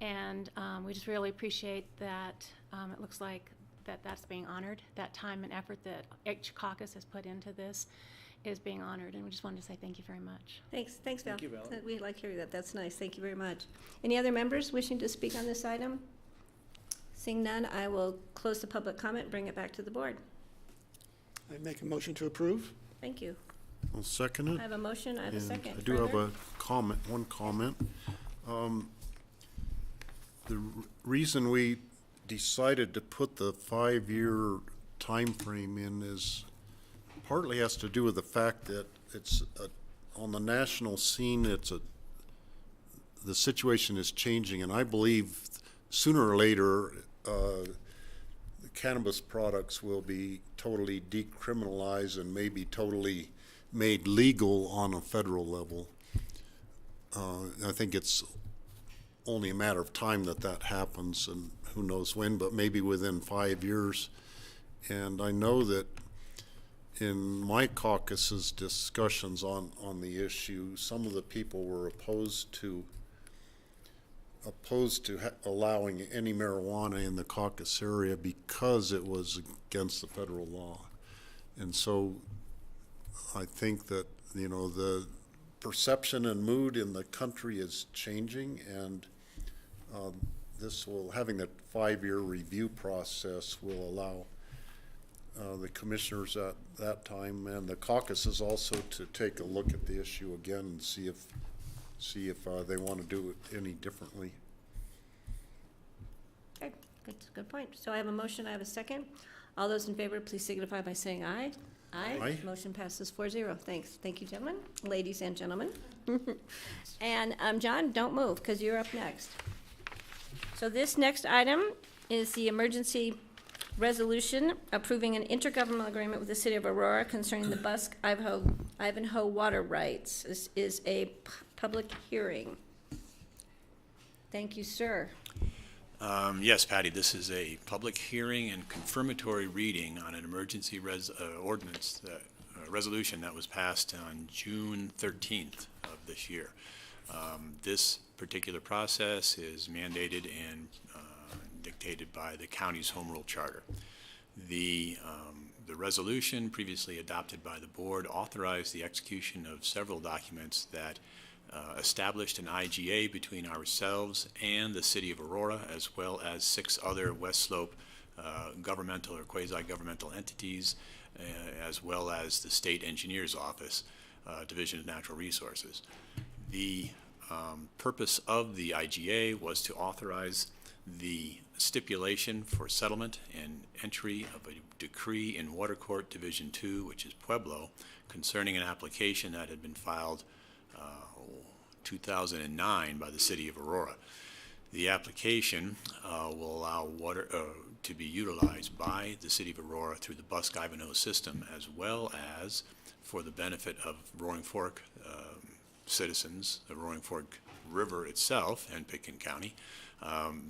and we just really appreciate that. It looks like that's being honored. That time and effort that each caucus has put into this is being honored, and we just wanted to say thank you very much. Thanks, Val. Thank you, Val. We like hearing that. That's nice. Thank you very much. Any other members wishing to speak on this item? Seeing none, I will close the public comment and bring it back to the board. I make a motion to approve. Thank you. I'll second it. I have a motion, I have a And second. I do have Further? a comment, one comment. The reason we decided to put the 5-year time frame in is partly has to do with the fact that it's on the national scene, the situation is changing, and I believe sooner or later, cannabis products will be totally decriminalized and maybe totally made legal on a federal level. I think it's only a matter of time that happens, and who knows when, but maybe within 5 years. And I know that in my caucus's discussions on the issue, some of the people were opposed to allowing any marijuana in the caucus area because it was against the federal law. And so I think that, you know, the perception and mood in the country is changing, and having a 5-year review process will allow the commissioners at that time and the caucuses also to take a look at the issue again and see if they want to do it any differently. Okay, good point. So I have a motion, I have a second. All those in favor, please signify by saying aye. Aye. Motion passes 4-0. Thanks. Thank you, gentlemen, ladies and gentlemen. And John, don't move, because you're up next. So this next item is the emergency resolution approving an intergovernmental agreement with the city of Aurora concerning the BOCC Ivanhoe water rights. This is a public hearing. Thank you, sir. Yes, Patty, this is a public hearing and confirmatory reading on an emergency ordinance, resolution that was passed on June 13th of this year. This particular process is mandated and dictated by the county's home rule charter. The resolution previously adopted by the board authorized the execution of several documents that established an IGA between ourselves and the city of Aurora, as well as 6 other West Slope governmental or quasi-governmental entities, as well as the State Engineer's Office, Division of Natural Resources. The purpose of the IGA was to authorize the stipulation for settlement and entry of a decree in Water Court Division 2, which is Pueblo, concerning an application that had been filed 2009 by the city of Aurora. The application will allow water to be utilized by the city of Aurora through the BOCC Ivanhoe system, as well as for the benefit of Roaring Fork citizens, the Roaring Fork River itself and Pitkin County,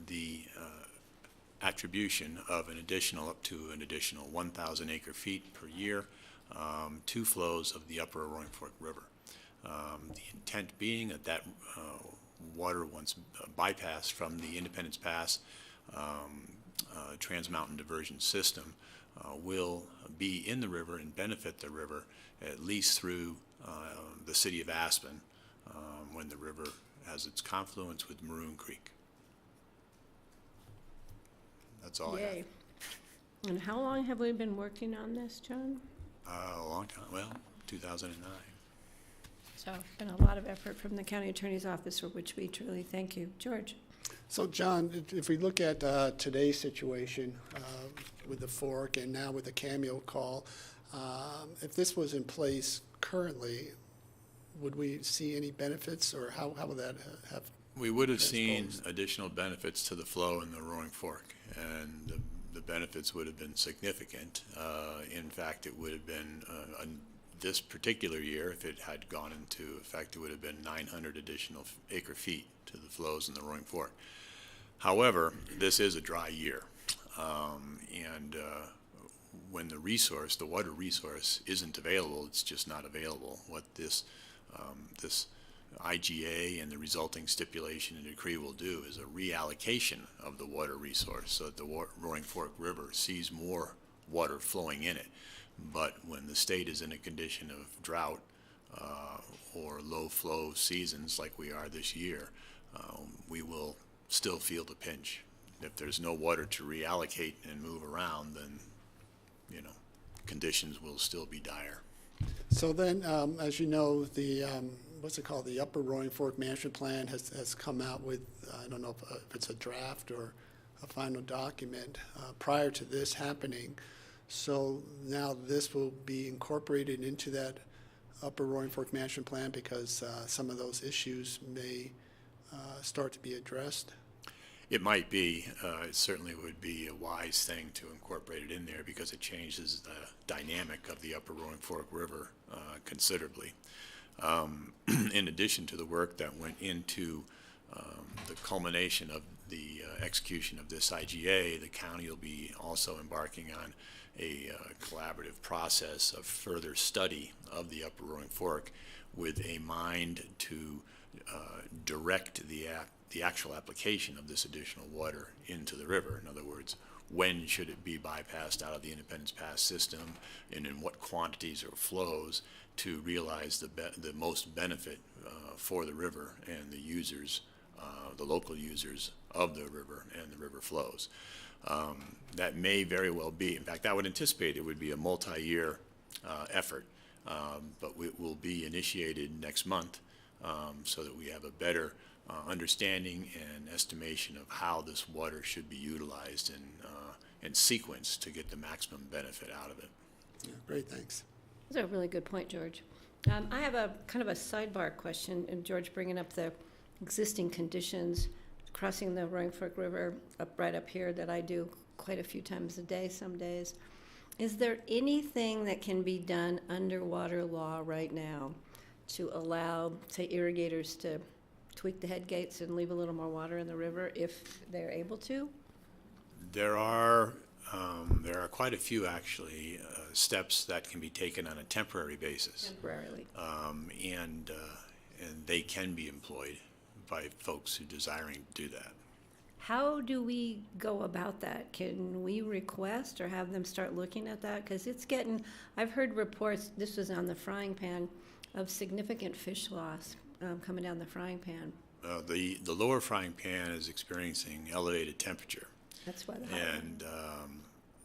the attribution of up to an additional 1,000 acre feet per year, 2 flows of the upper Roaring Fork River. The intent being that water, once bypassed from the Independence Pass Trans Mountain Diversion System, will be in the river and benefit the river at least through the city of Aspen when the river has its confluence with Maroon Creek. That's all I have. Yay. And how long have we been working on this, John? A long time, well, 2009. So it's been a lot of effort from the county attorney's office, for which we truly thank you. George? So, John, if we look at today's situation with the fork and now with the cameo call, if this was in place currently, would we see any benefits, or how would that have? We would have seen additional benefits to the flow in the Roaring Fork, and the benefits would have been significant. In fact, it would have been, this particular year, if it had gone into effect, it would have been 900 additional acre feet to the flows in the Roaring Fork. However, this is a dry year, and when the water resource isn't available, it's just not available. What this IGA and the resulting stipulation and decree will do is a reallocation of the water resource so that the Roaring Fork River sees more water flowing in it. But when the state is in a condition of drought or low flow seasons like we are this year, we will still feel the pinch. If there's no water to reallocate and move around, then, conditions will still be dire. So then, as you know, the, what's it called, the Upper Roaring Fork Management Plan has come out with, I don't know if it's a draft or a final document prior to this happening. So now this will be incorporated into that Upper Roaring Fork Management Plan because some of those issues may start to be addressed. It might be. It certainly would be a wise thing to incorporate it in there because it changes the dynamic of the Upper Roaring Fork River considerably. In addition to the work that went into the culmination of the execution of this IGA, the county will be also embarking on a collaborative process of further study of the Upper Roaring Fork with a mind to direct the actual application of this additional water into the river. In other words, when should it be bypassed out of the Independence Pass system and in what quantities or flows to realize the most benefit for the river and the users, the local users of the river and the river flows. That may very well be, in fact, I would anticipate it would be a multi-year effort, but it will be initiated next month so that we have a better understanding and estimation of how this water should be utilized and sequenced to get the maximum benefit out of it. Yeah, great, thanks. That's a really good point, George. I have a kind of a sidebar question, and George bringing up the existing conditions crossing the Roaring Fork River right up here that I do quite a few times a day some days. Is there anything that can be done under water law right now to allow, say, irrigators to tweak the head gates and leave a little more water in the river if they're able to? There are quite a few actually steps that can be taken on a temporary basis. Temporarily. And they can be employed by folks who desiring to do that. How do we go about that? Can we request or have them start looking at that? Because it's getting, I've heard reports, this was on the frying pan, of significant fish loss coming down the frying pan. The lower frying pan is experiencing elevated temperature. That's why the And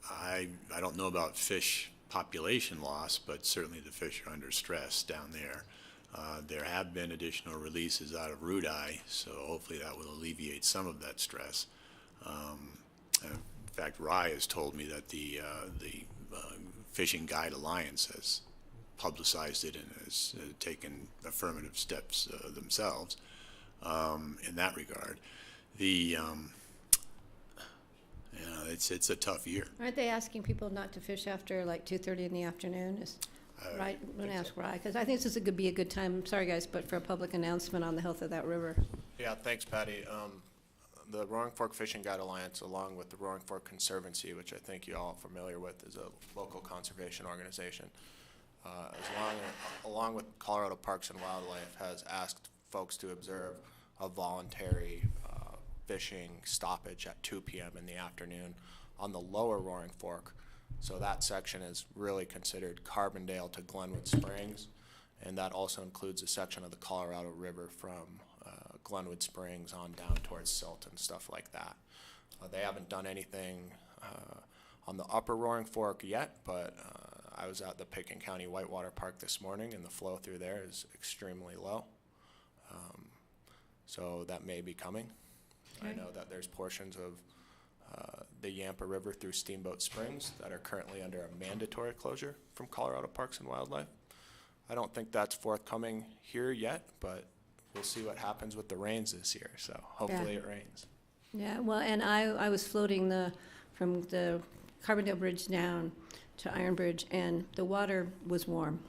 I don't know about fish population loss, but certainly the fish are under stress down there. There have been additional releases out of Rudai, so hopefully that will alleviate some of that stress. In fact, Rye has told me that the Fishing Guide Alliance has publicized it and has taken affirmative steps themselves in that regard. It's a tough year. Aren't they asking people not to fish after like 2:30 in the afternoon? Right, I'm going to ask Rye, because I think this could be a good time, sorry guys, but for a public announcement on the health of that river. Yeah, thanks, Patty. The Roaring Fork Fishing Guide Alliance, along with the Roaring Fork Conservancy, which I think you all are familiar with, is a local conservation organization, along with Colorado Parks and Wildlife, has asked folks to observe a voluntary fishing stoppage at 2 p.m. in the afternoon on the lower Roaring Fork. So that section is really considered Carbondale to Glenwood Springs, and that also includes a section of the Colorado River from Glenwood Springs on down towards Silt and stuff like that. They haven't done anything on the upper Roaring Fork yet, but I was at the Pickens County Whitewater Park this morning, and the flow through there is extremely low. So that may be coming. Okay. I know that there's portions of the Yampa River through Steamboat Springs that are currently under a mandatory closure from Colorado Parks and Wildlife. I don't think that's forthcoming here yet, but we'll see what happens with the rains this year, so hopefully it rains. Yeah, well, and I was floating from the Carbondale Bridge down to Iron Bridge, and the water was warm.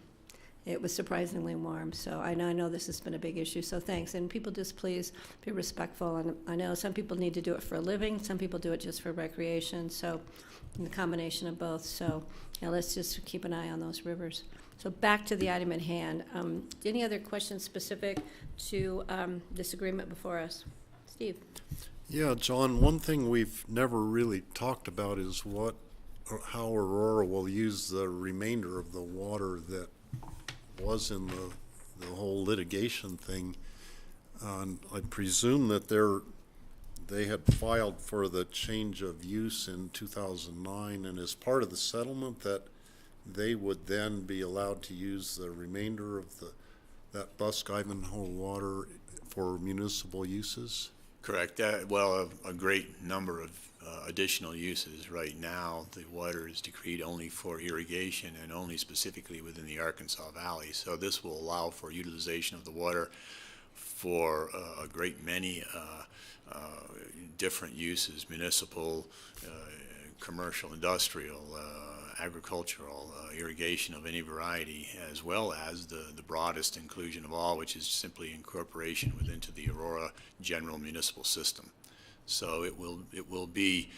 It was surprisingly warm, so I know this has been a big issue, so thanks. And people just please be respectful, and I know some people need to do it for a living, some people do it just for recreation, so the combination of both. So yeah, let's just keep an eye on those rivers. So back to the item at hand. Any other questions specific to this agreement before us? Steve? Yeah, John, one thing we've never really talked about is how Aurora will use the remainder of the water that was in the whole litigation thing. I presume that they had filed for the change of use in 2009, and as part of the settlement that they would then be allowed to use the remainder of that BOCC Ivanhoe water for municipal uses? Correct. Well, a great number of additional uses. Right now, the water is decreed only for irrigation and only specifically within the Arkansas Valley. So this will allow for utilization of the water for a great many different uses: municipal, commercial, industrial, agricultural, irrigation of any variety, as well as the broadest inclusion of all, which is simply incorporation into the Aurora general municipal system. So it will be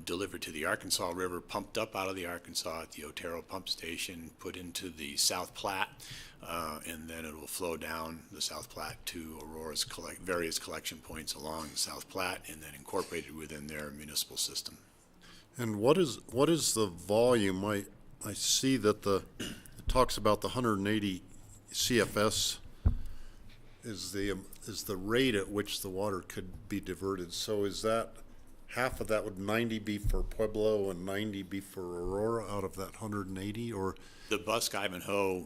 delivered to the Arkansas River, pumped up out of the Arkansas at the Otero pump station, put into the South Platte, and then it will flow down the South Platte to Aurora's various collection points along the South Platte, and then incorporated within their municipal system. And what is the volume? I see that it talks about the 180 CFS is the rate at which the water could be diverted. So is that half of that, would 90 be for Pueblo and 90 be for Aurora out of that 180, or? The BOCC Ivanhoe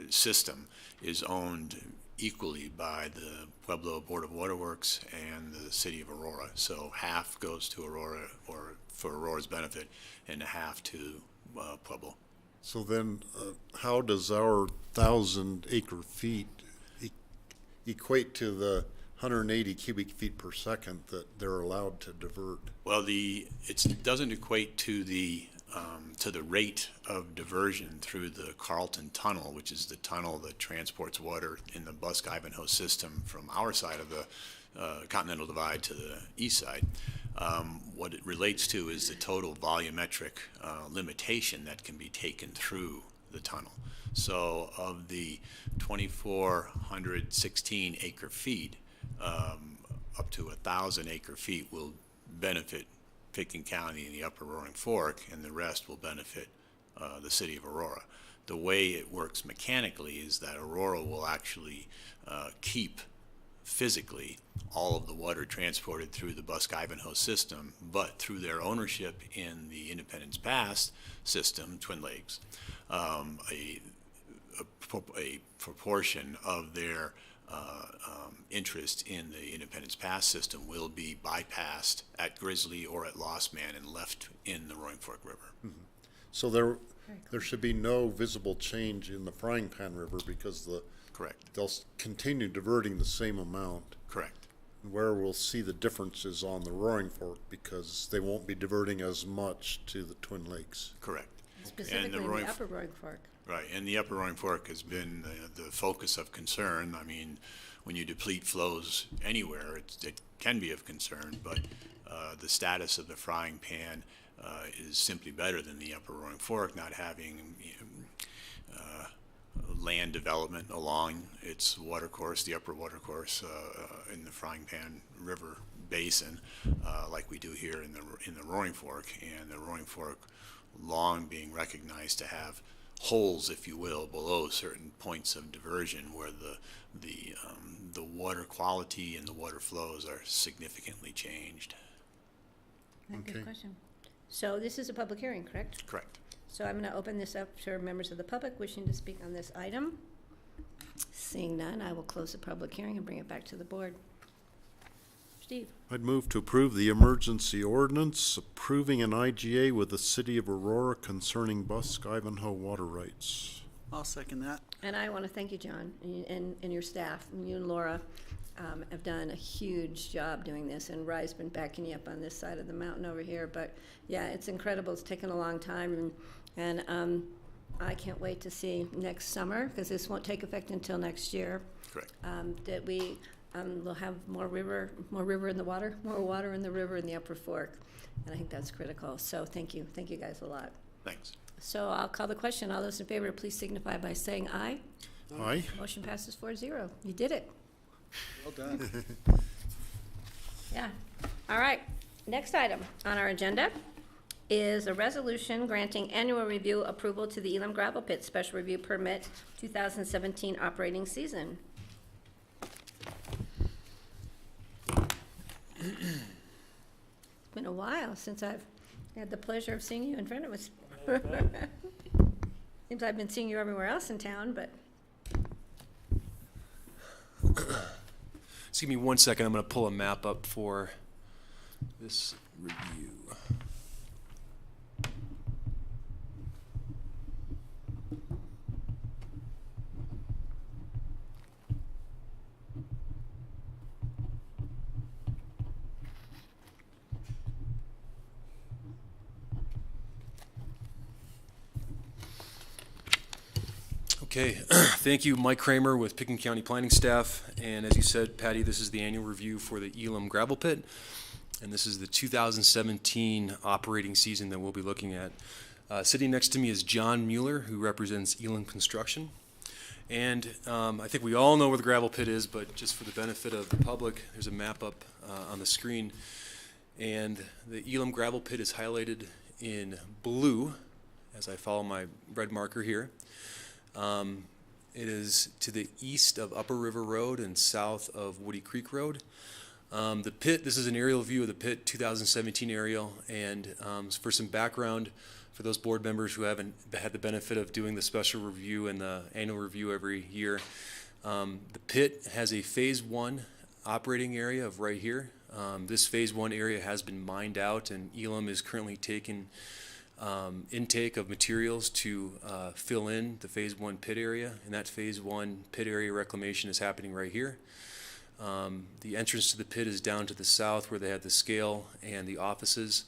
system is owned equally by the Pueblo Board of Waterworks and the city of Aurora. So half goes to Aurora, or for Aurora's benefit, and half to Pueblo. So then how does our 1,000 acre feet equate to the 180 cubic feet per second that they're allowed to divert? Well, it doesn't equate to the rate of diversion through the Carlton Tunnel, which is the tunnel that transports water in the BOCC Ivanhoe system from our side of the Continental Divide to the east side. What it relates to is the total volumetric limitation that can be taken through the tunnel. So of the 2,416 acre feet, up to 1,000 acre feet will benefit Pickens County and the Upper Roaring Fork, and the rest will benefit the city of Aurora. The way it works mechanically is that Aurora will actually keep physically all of the water transported through the BOCC Ivanhoe system, but through their ownership in the Independence Pass system, Twin Lakes, a proportion of their interest in the Independence Pass system will be bypassed at Grizzly or at Lost Man and left in the Roaring Fork River. Mm-hmm. So there should be no visible change in the Frying Pan River because Correct. They'll continue diverting the same amount. Correct. Where we'll see the differences on the Roaring Fork because they won't be diverting as much to the Twin Lakes. Correct. Specifically in the Upper Roaring Fork. Right, and the Upper Roaring Fork has been the focus of concern. I mean, when you deplete flows anywhere, it can be of concern, but the status of the Frying Pan is simply better than the Upper Roaring Fork, not having land development along its watercourse, the upper watercourse in the Frying Pan River basin, like we do here in the Roaring Fork, and the Roaring Fork long being recognized to have holes, if you will, below certain points of diversion where the water quality and the water flows are significantly changed. Okay. Good question. So this is a public hearing, correct? Correct. So I'm going to open this up to members of the public wishing to speak on this item. Seeing none, I will close the public hearing and bring it back to the board. Steve? I'd move to approve the emergency ordinance approving an IGA with the city of Aurora concerning BOCC Ivanhoe water rights. I'll second that. And I want to thank you, John, and your staff. And you and Laura have done a huge job doing this, and Rye's been backing you up on this side of the mountain over here. But yeah, it's incredible. It's taken a long time, and I can't wait to see next summer, because this won't take effect until next year. Correct. That we will have more river in the water, more water in the river in the Upper Fork, and I think that's critical. So thank you guys a lot. Thanks. So I'll call the question. All those in favor, please signify by saying aye. Aye. Motion passes 4-0. You did it. Well done. Yeah. All right. Next item on our agenda is a resolution granting annual review approval to the Elam Gravel Pit Special Review Permit 2017 operating season. It's been a while since I've had the pleasure of seeing you in front of us. Seems I've been seeing you everywhere else in town, but Just give me 1 second. I'm going to pull a map up for this review. Okay, thank you, Mike Kramer with Pickens County Planning Staff. And as you said, Patty, this is the annual review for the Elam Gravel Pit. And this is the 2017 operating season that we'll be looking at. Sitting next to me is John Mueller, who represents Elam Construction. And I think we all know where the gravel pit is, but just for the benefit of the public, there's a map up on the screen. And the Elam Gravel Pit is highlighted in blue, as I follow my red marker here. It is to the east of Upper River Road and south of Woody Creek Road. The pit, this is an aerial view of the pit, 2017 aerial, and for some background for those board members who haven't had the benefit of doing the special review and the annual review every year, the pit has a phase 1 operating area of right here. This phase 1 area has been mined out, and Elam is currently taking intake of materials to fill in the phase 1 pit area, and that phase 1 pit area reclamation is happening right here. The entrance to the pit is down to the south where they have the scale and the offices,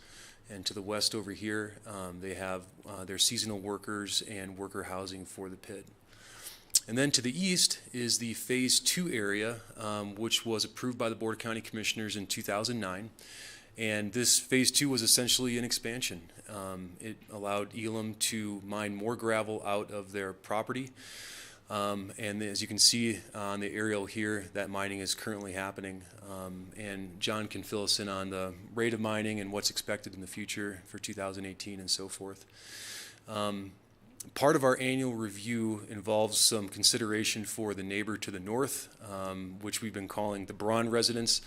and to the west over here they have their seasonal workers and worker housing for the pit. And then to the east is the phase 2 area, which was approved by the Board of County Commissioners in 2009. And this phase 2 was essentially an expansion. It allowed Elam to mine more gravel out of their property. And as you can see on the aerial here, that mining is currently happening. And John can fill us in on the rate of mining and what's expected in the future for 2018 and so forth. Part of our annual review involves some consideration for the neighbor to the north, which we've been calling the Braun residents.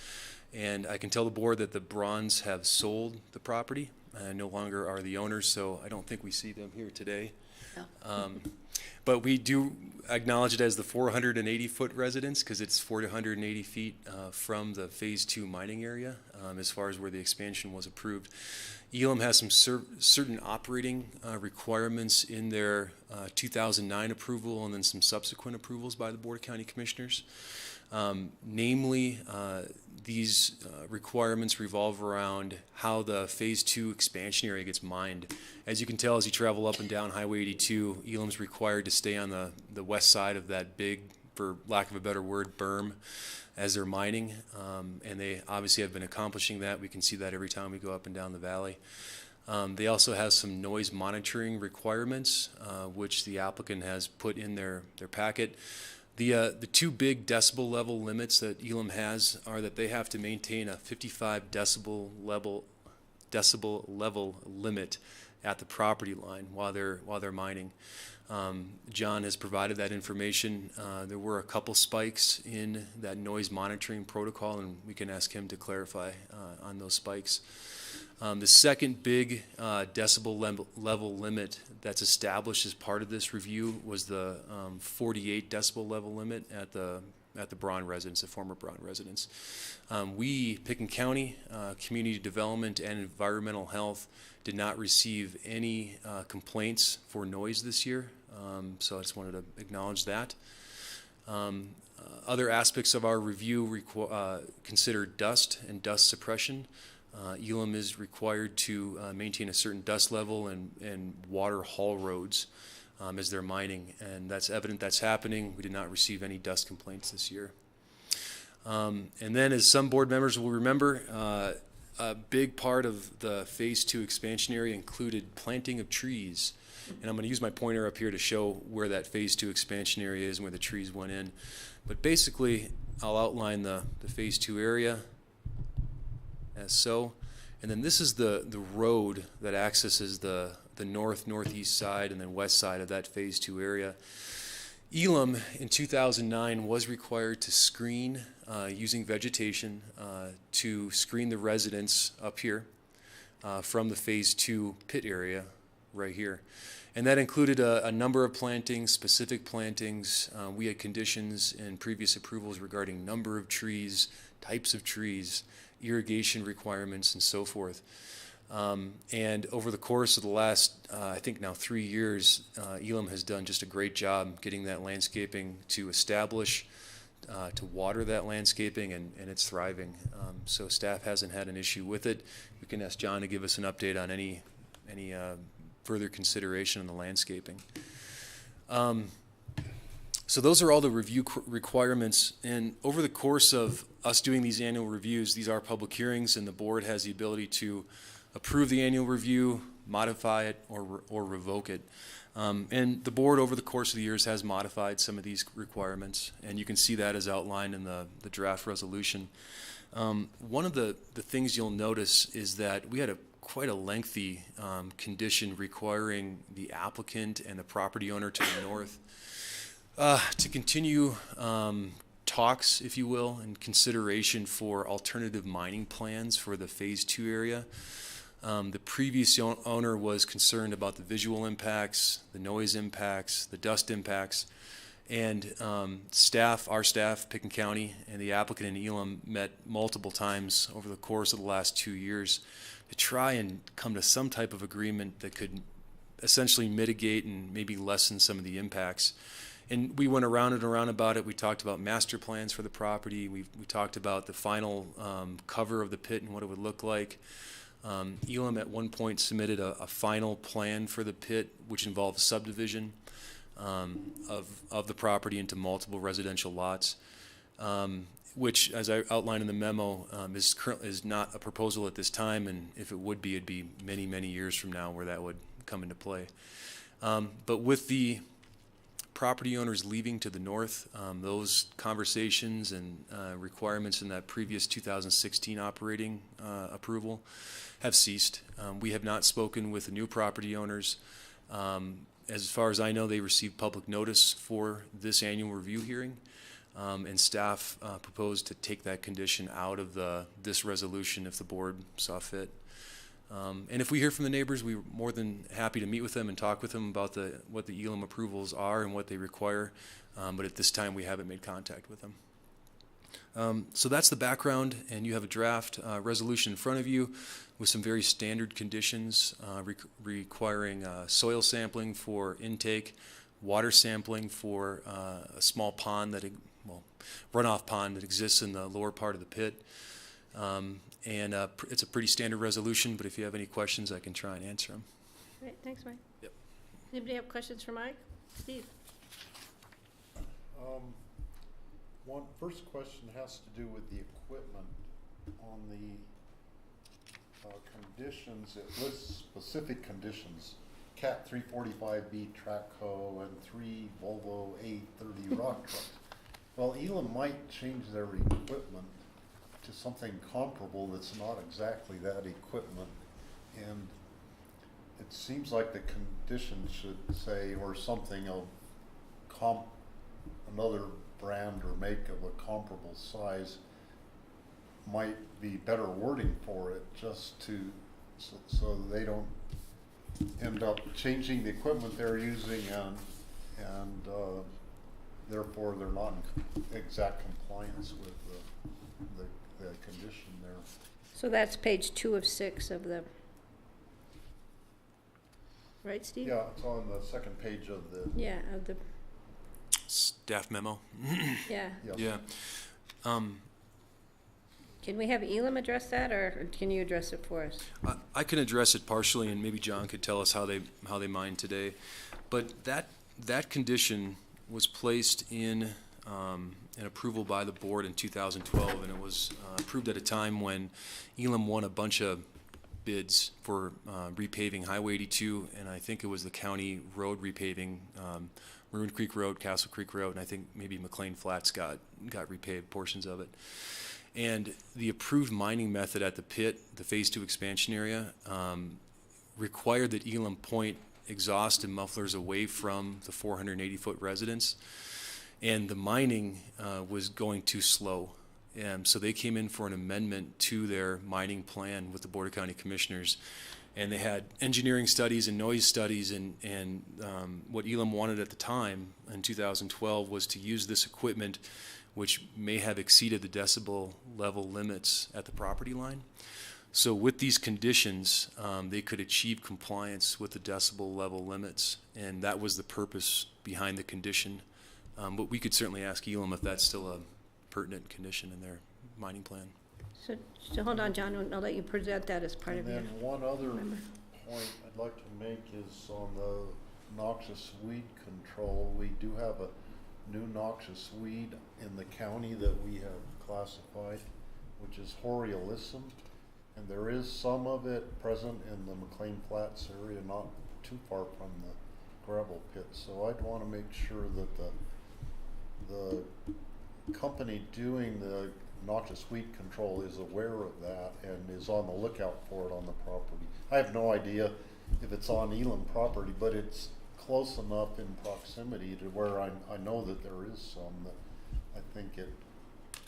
And I can tell the board that the Brauns have sold the property and no longer are the owners, so I don't think we see them here today. No. But we do acknowledge it as the 480-foot residence because it's 480 feet from the phase 2 mining area as far as where the expansion was approved. Elam has some certain operating requirements in their 2009 approval and then some subsequent approvals by the Board of County Commissioners. Namely, these requirements revolve around how the phase 2 expansion area gets mined. As you can tell, as you travel up and down Highway 82, Elam's required to stay on the west side of that big, for lack of a better word, berm as they're mining. And they obviously have been accomplishing that. We can see that every time we go up and down the valley. They also have some noise monitoring requirements, which the applicant has put in their packet. The two big decibel level limits that Elam has are that they have to maintain a 55 decibel level limit at the property line while they're mining. John has provided that information. There were a couple spikes in that noise monitoring protocol, and we can ask him to clarify on those spikes. The second big decibel level limit that's established as part of this review was the 48 decibel level limit at the Braun residence, the former Braun residence. We, Pickens County, Community Development and Environmental Health, did not receive any complaints for noise this year, so I just wanted to acknowledge that. Other aspects of our review consider dust and dust suppression. Elam is required to maintain a certain dust level and water haul roads as they're mining, and that's evident that's happening. We did not receive any dust complaints this year. And then, as some board members will remember, a big part of the phase 2 expansion area included planting of trees. And I'm going to use my pointer up here to show where that phase 2 expansion area is and where the trees went in. But basically, I'll outline the phase 2 area as so. And then this is the road that accesses the northeast side and then west side of that phase 2 area. Elam in 2009 was required to screen using vegetation to screen the residents up here from the phase 2 pit area right here. And that included a number of plantings, specific plantings. We had conditions in previous approvals regarding number of trees, types of trees, irrigation requirements, and so forth. And over the course of the last, I think now 3 years, Elam has done just a great job getting that landscaping to establish, to water that landscaping, and it's thriving. So staff hasn't had an issue with it. We can ask John to give us an update on any further consideration on the landscaping. So those are all the review requirements, and over the course of us doing these annual reviews, these are public hearings, and the board has the ability to approve the annual review, modify it, or revoke it. And the board over the course of the years has modified some of these requirements, and you can see that as outlined in the draft resolution. One of the things you'll notice is that we had quite a lengthy condition requiring the applicant and the property owner to the north to continue talks, if you will, and consideration for alternative mining plans for the Phase 2 area. The previous owner was concerned about the visual impacts, the noise impacts, the dust impacts, and our staff, Picken County, and the applicant in Elam met multiple times over the course of the last 2 years to try and come to some type of agreement that could essentially mitigate and maybe lessen some of the impacts. And we went around and around about it. We talked about master plans for the property. We talked about the final cover of the pit and what it would look like. Elam at one point submitted a final plan for the pit, which involved subdivision of the property into multiple residential lots, which, as I outlined in the memo, is not a proposal at this time, and if it would be, it'd be many, many years from now where that would come into play. But with the property owners leaving to the north, those conversations and requirements in that previous 2016 operating approval have ceased. We have not spoken with the new property owners. As far as I know, they received public notice for this annual review hearing, and staff proposed to take that condition out of this resolution if the board saw fit. And if we hear from the neighbors, we're more than happy to meet with them and talk with them about what the Elam approvals are and what they require. But at this time, we haven't made contact with them. So that's the background, and you have a draft resolution in front of you with some very standard conditions requiring soil sampling for intake, water sampling for a small pond runoff pond that exists in the lower part of the pit. And it's a pretty standard resolution, but if you have any questions, I can try and answer them. Great, thanks, Mike. Yep. Anybody have questions for Mike? Steve? One first question has to do with the equipment on the conditions. It lists specific conditions: Cat 345B track hoe and 3 Volvo 830 rock trucks. Well, Elam might change their equipment to something comparable that's not exactly that equipment, and it seems like the condition should say, or something of another brand or make of a comparable size might be better wording for it, just to so they don't end up changing the equipment they're using and therefore they're not in exact compliance with the condition there. So that's page 2 of 6 of the, right, Steve? Yeah, it's on the second page of the. Yeah, of the, Staff memo. yeah. Yes. Yeah. Can we have Elam address that, or can you address it for us? I can address it partially, and maybe John could tell us how they mine today. But that condition was placed in an approval by the board in 2012, and it was approved at a time when Elam won a bunch of bids for repaving Highway 82, and I think it was the county road repaving, Maroon Creek Road, Castle Creek Road, and I think maybe McLean Flats got repaved portions of it. And the approved mining method at the pit, the Phase 2 expansion area, required that Elam point exhaust and mufflers away from the 480-foot residence, and the mining was going too slow. So they came in for an amendment to their mining plan with the Board of County Commissioners, And they had engineering studies and noise studies, and what Elam wanted at the time in 2012 was to use this equipment, which may have exceeded the decibel level limits at the property line. So with these conditions, they could achieve compliance with the decibel level limits, and that was the purpose behind the condition. But we could certainly ask Elam if that's still a pertinent condition in their mining plan. So hold on, John, I'll let you present that as part of your. And then one other Remember. point I'd like to make is on the noxious weed control. We do have a new noxious weed in the county that we have classified, which is Horiolisum. And there is some of it present in the McLean Flats area, not too far from the gravel pit. So I'd want to make sure that the company doing the noxious weed control is aware of that and is on the lookout for it on the property. I have no idea if it's on Elam property, but it's close enough in proximity to where I know that there is some that I think it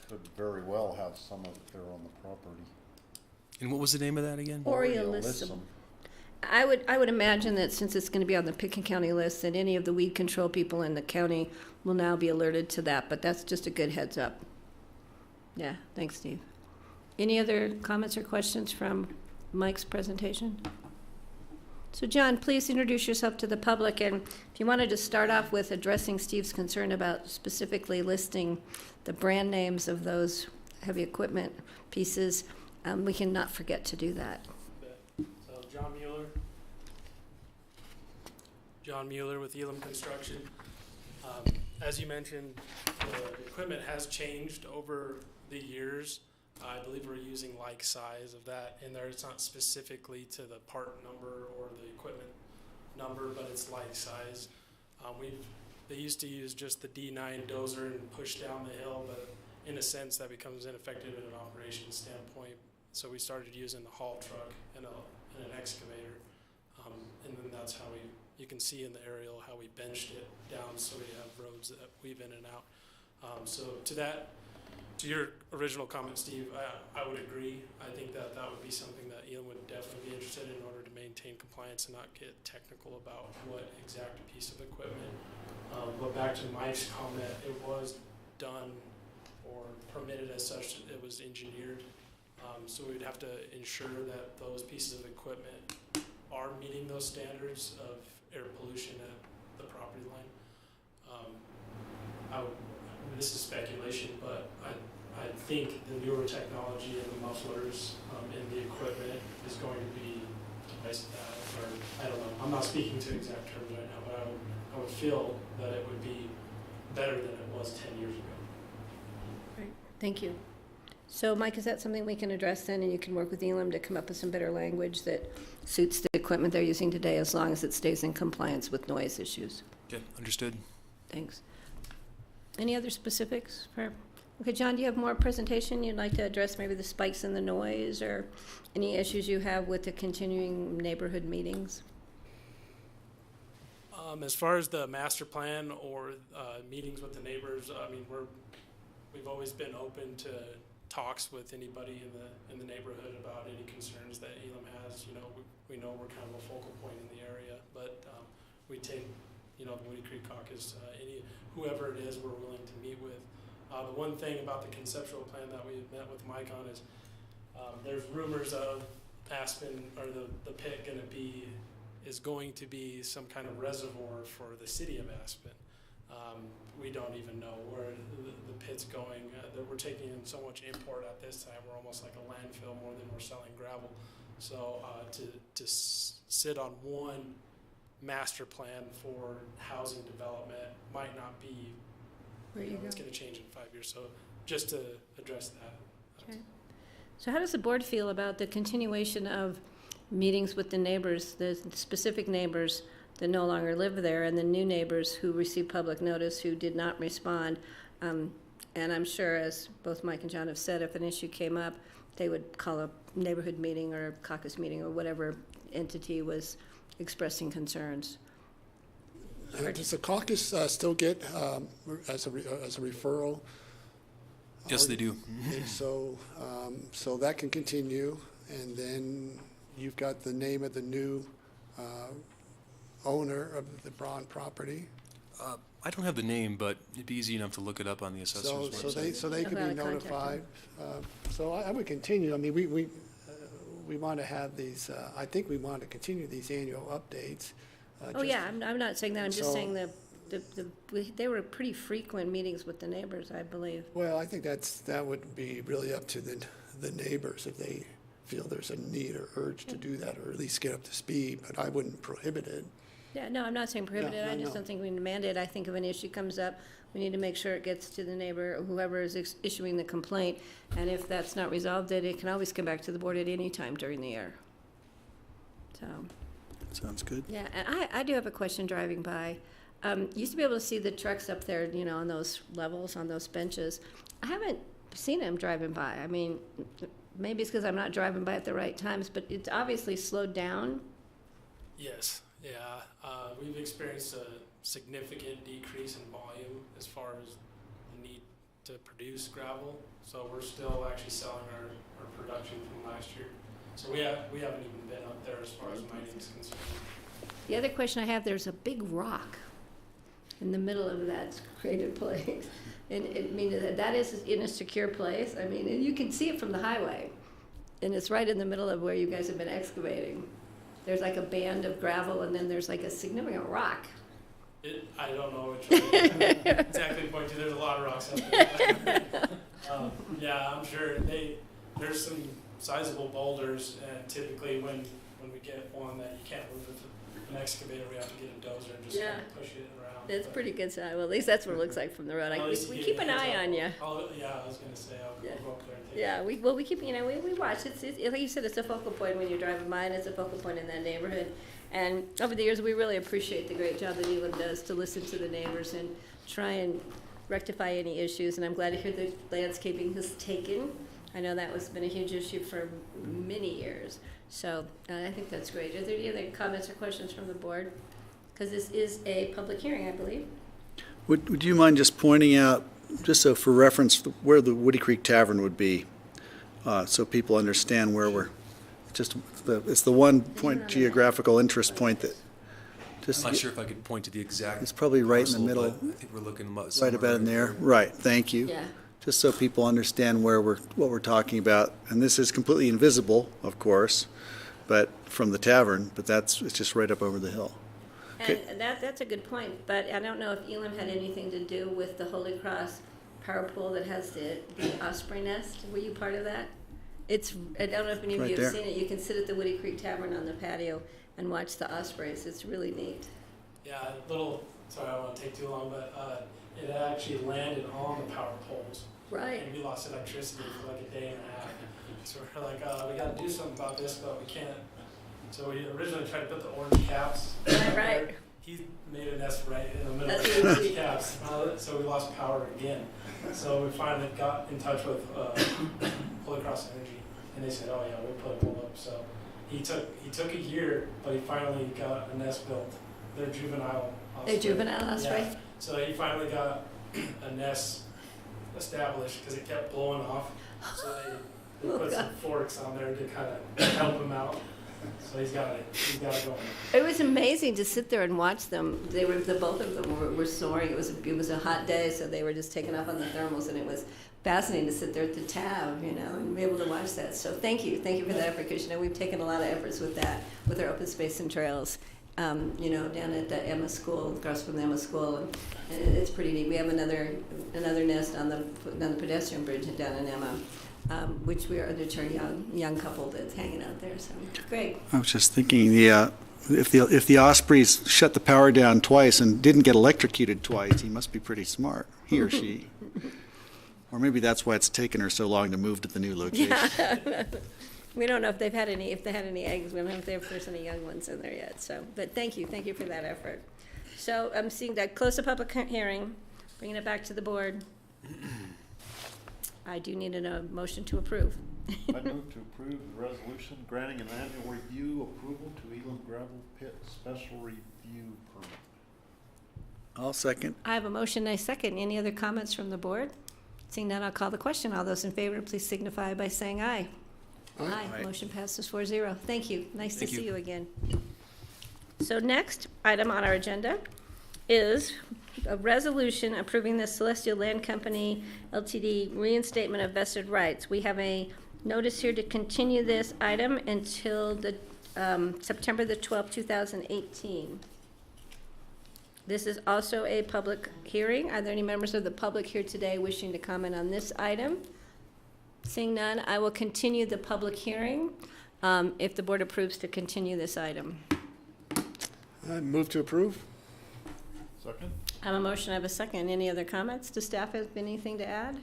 could very well have some of it there on the property. And what was the name of that again? Horiolisum. I would imagine that since it's going to be on the Pickens County list, that any of the weed control people in the county will now be alerted to that, but that's just a good heads up. Yeah, thanks, Steve. Any other comments or questions from Mike's presentation? So John, please introduce yourself to the public, and if you wanted to start off with addressing Steve's concern about specifically listing the brand names of those heavy equipment pieces, we cannot forget to do that. So John Mueller with Elam Construction. As you mentioned, the equipment has changed over the years. I believe we're using like size of that in there. It's not specifically to the part number or the equipment number, but it's like size. They used to use just the D9 dozer and push down the hill, but in a sense that becomes ineffective in an operations standpoint. So we started using the haul truck and an excavator, and then that's how you can see in the aerial how we benched it down so we have roads that weave in and out. So to your original comment, Steve, I would agree. I think that would be something that Elam would definitely be interested in order to maintain compliance and not get technical about what exact piece of equipment. But back to Mike's comment, it was done or permitted as such, it was engineered. So we'd have to ensure that those pieces of equipment are meeting those standards of air pollution at the property line. This is speculation, but I think the newer technology and the mufflers and the equipment is going to be, I don't know, I'm not speaking to exact terms right now, but I would feel that it would be better than it was 10 years ago. Right. Thank you. So Mike, is that something we can address then, and you can work with Elam to come up with some better language that suits the equipment they're using today, as long as it stays in compliance with noise issues? Okay, understood. Thanks. Any other specifics? Okay, John, do you have more presentation you'd like to address, maybe the spikes in the noise or any issues you have with the continuing neighborhood meetings? As far as the master plan or meetings with the neighbors, I mean, we've always been open to talks with anybody in the neighborhood about any concerns that Elam has. You know, we know we're kind of a focal point in the area, but we take, the Woody Creek Caucus, whoever it is, we're willing to meet with. The one thing about the conceptual plan that we met with Mike on is there's rumors of Aspen or the pit is going to be some kind of reservoir for the city of Aspen. We don't even know where the pit's going. We're taking in so much import at this time. We're almost like a landfill more than we're selling gravel. So to sit on one master plan for housing development might not be, it's going to change in 5 years. So just to address that. Okay. So how does the board feel about the continuation of meetings with the neighbors, the specific neighbors that no longer live there, and the new neighbors who received public notice who did not respond? And I'm sure, as both Mike and John have said, if an issue came up, they would call a neighborhood meeting or a caucus meeting or whatever entity was expressing concerns. Does the caucus still get as a referral? Yes, they do. And so that can continue, and then you've got the name of the new owner of the Braun property. I don't have the name, but it'd be easy enough to look it up on the assessor's website. So they could About be a contact notified. So I would continue. I mean, we want to have these, I think we want to continue these annual updates. Oh, yeah, I'm not saying that, I'm just So- saying they were pretty frequent meetings with the neighbors, I believe. Well, I think that would be really up to the neighbors if they feel there's a need or urge to do that, or at least get up to speed, but I wouldn't prohibit it. Yeah, no, I'm not saying prohibited, I no, just no. don't think we need to mandate. I think if an issue comes up, we need to make sure it gets to the neighbor, or whoever is issuing the complaint, and if that's not resolved, then it can always come back to the board at any time during the year. So, Sounds good. yeah, and I do have a question driving by. Used to be able to see the trucks up there, you know, on those levels, on those benches. I haven't seen them driving by. I mean, maybe it's because I'm not driving by at the right times, but it's obviously slowed down. Yes, yeah. We've experienced a significant decrease in volume as far as the need to produce gravel. So we're still actually selling our production from last year. So we haven't even been up there as far as mining is concerned. The other question I have, there's a big rock in the middle of that created place. And I mean, that is in a secure place. I mean, and you can see it from the highway. And it's right in the middle of where you guys have been excavating. There's like a band of gravel, and then there's like a significant rock. I don't know which one exactly to point to. There's a lot of rocks up there. Yeah, I'm sure there's some sizable boulders, and typically when we get one that you can't move with an excavator, we have to get a dozer and just kind of push it around. It's pretty good size. Well, at least that's what it looks like from the road. We keep an eye on you. Yeah, I was going to say, I'll go up there and take Yeah, we keep, you know, we watch. It's like you said, it's a focal point when you're driving by, and it's a focal point in that neighborhood. And over the years, we really appreciate the great job that Elam does to listen to the neighbors and try and rectify any issues. And I'm glad to hear the landscaping has taken. I know that was been a huge issue for many years. So I think that's great. Are there any other comments or questions from the board? Because this is a public hearing, I believe. Would you mind just pointing out, just so for reference, where the Woody Creek Tavern would be, so people understand where we're, it's the one point geographical interest point that just. I'm not sure if I could point to the exact. It's probably right in the parcel, middle. but I think we're looking Right about in there. Right, thank you. Yeah. Just so people understand what we're talking about. And this is completely invisible, of course, but from the tavern, but it's just right up over the hill. And that's a good point, but I don't know if Elam had anything to do with the Holy Cross power pole that has the osprey nest. Were you part of that? I don't know if any of you have seen it. You can sit at the Woody Creek Tavern on the patio and watch the ospreys. It's really neat. Yeah, sorry, I don't want to take too long, but it actually landed on the power poles. Right. And we lost electricity for like a day and a half. So we're like, we got to do something about this, but we can't. So we originally tried to put the orange caps. Right. He made a nest right in the middle That's of the orange caps. So we lost power again. So we finally got in touch with Holy Cross Energy, and they said, "Oh yeah, we'll put a pole up." So he took a year, but he finally got a nest built. They're juvenile. A juvenile osprey. Yeah. So he finally got a nest established because it kept blowing off. So they put some forks on there to kind of help him out. So he's got it going. It was amazing to sit there and watch them. Both of them were soaring. It was a hot day, so they were just taking off on the thermals, and it was fascinating to sit there at the tab, you know, and be able to watch that. So thank you for that effort, because you know we've taken a lot of efforts with that, with our open space and trails. You know, down at the Emma School, across from the Emma School, and it's pretty neat. We have another nest on the pedestrian bridge down in Emma. Which we are the young couple that's hanging out there. So great. I was just thinking, if the ospreys shut the power down twice and didn't get electrocuted twice, he must be pretty smart, he or she. Or maybe that's why it's taken her so long to move to the new location. Yeah. We don't know if they had any eggs. We don't know if there's any young ones in there yet. So, but thank you for that effort. So I'm seeing that close the public hearing, bringing it back to the board. I do need a motion to approve. I move to approve the resolution granting an annual review approval to Elam Gravel Pit Special Review Permit. I'll second. I have a motion and a second. Any other comments from the board? Seeing none, I'll call the question. All those in favor, please signify by saying aye. Aye. Motion passes 4-0. Thank you. Nice to Thank you. see you again. So next item on our agenda is a resolution approving the Celestial Land Company LTD reinstatement of vested rights. We have a notice here to continue this item until the September the 12th, 2018. This is also a public hearing. Are there any members of the public here today wishing to comment on this item? Seeing none, I will continue the public hearing if the board approves to continue this item. I move to approve. Second? I have a motion, I have a second. Any other comments? Does staff have anything to add?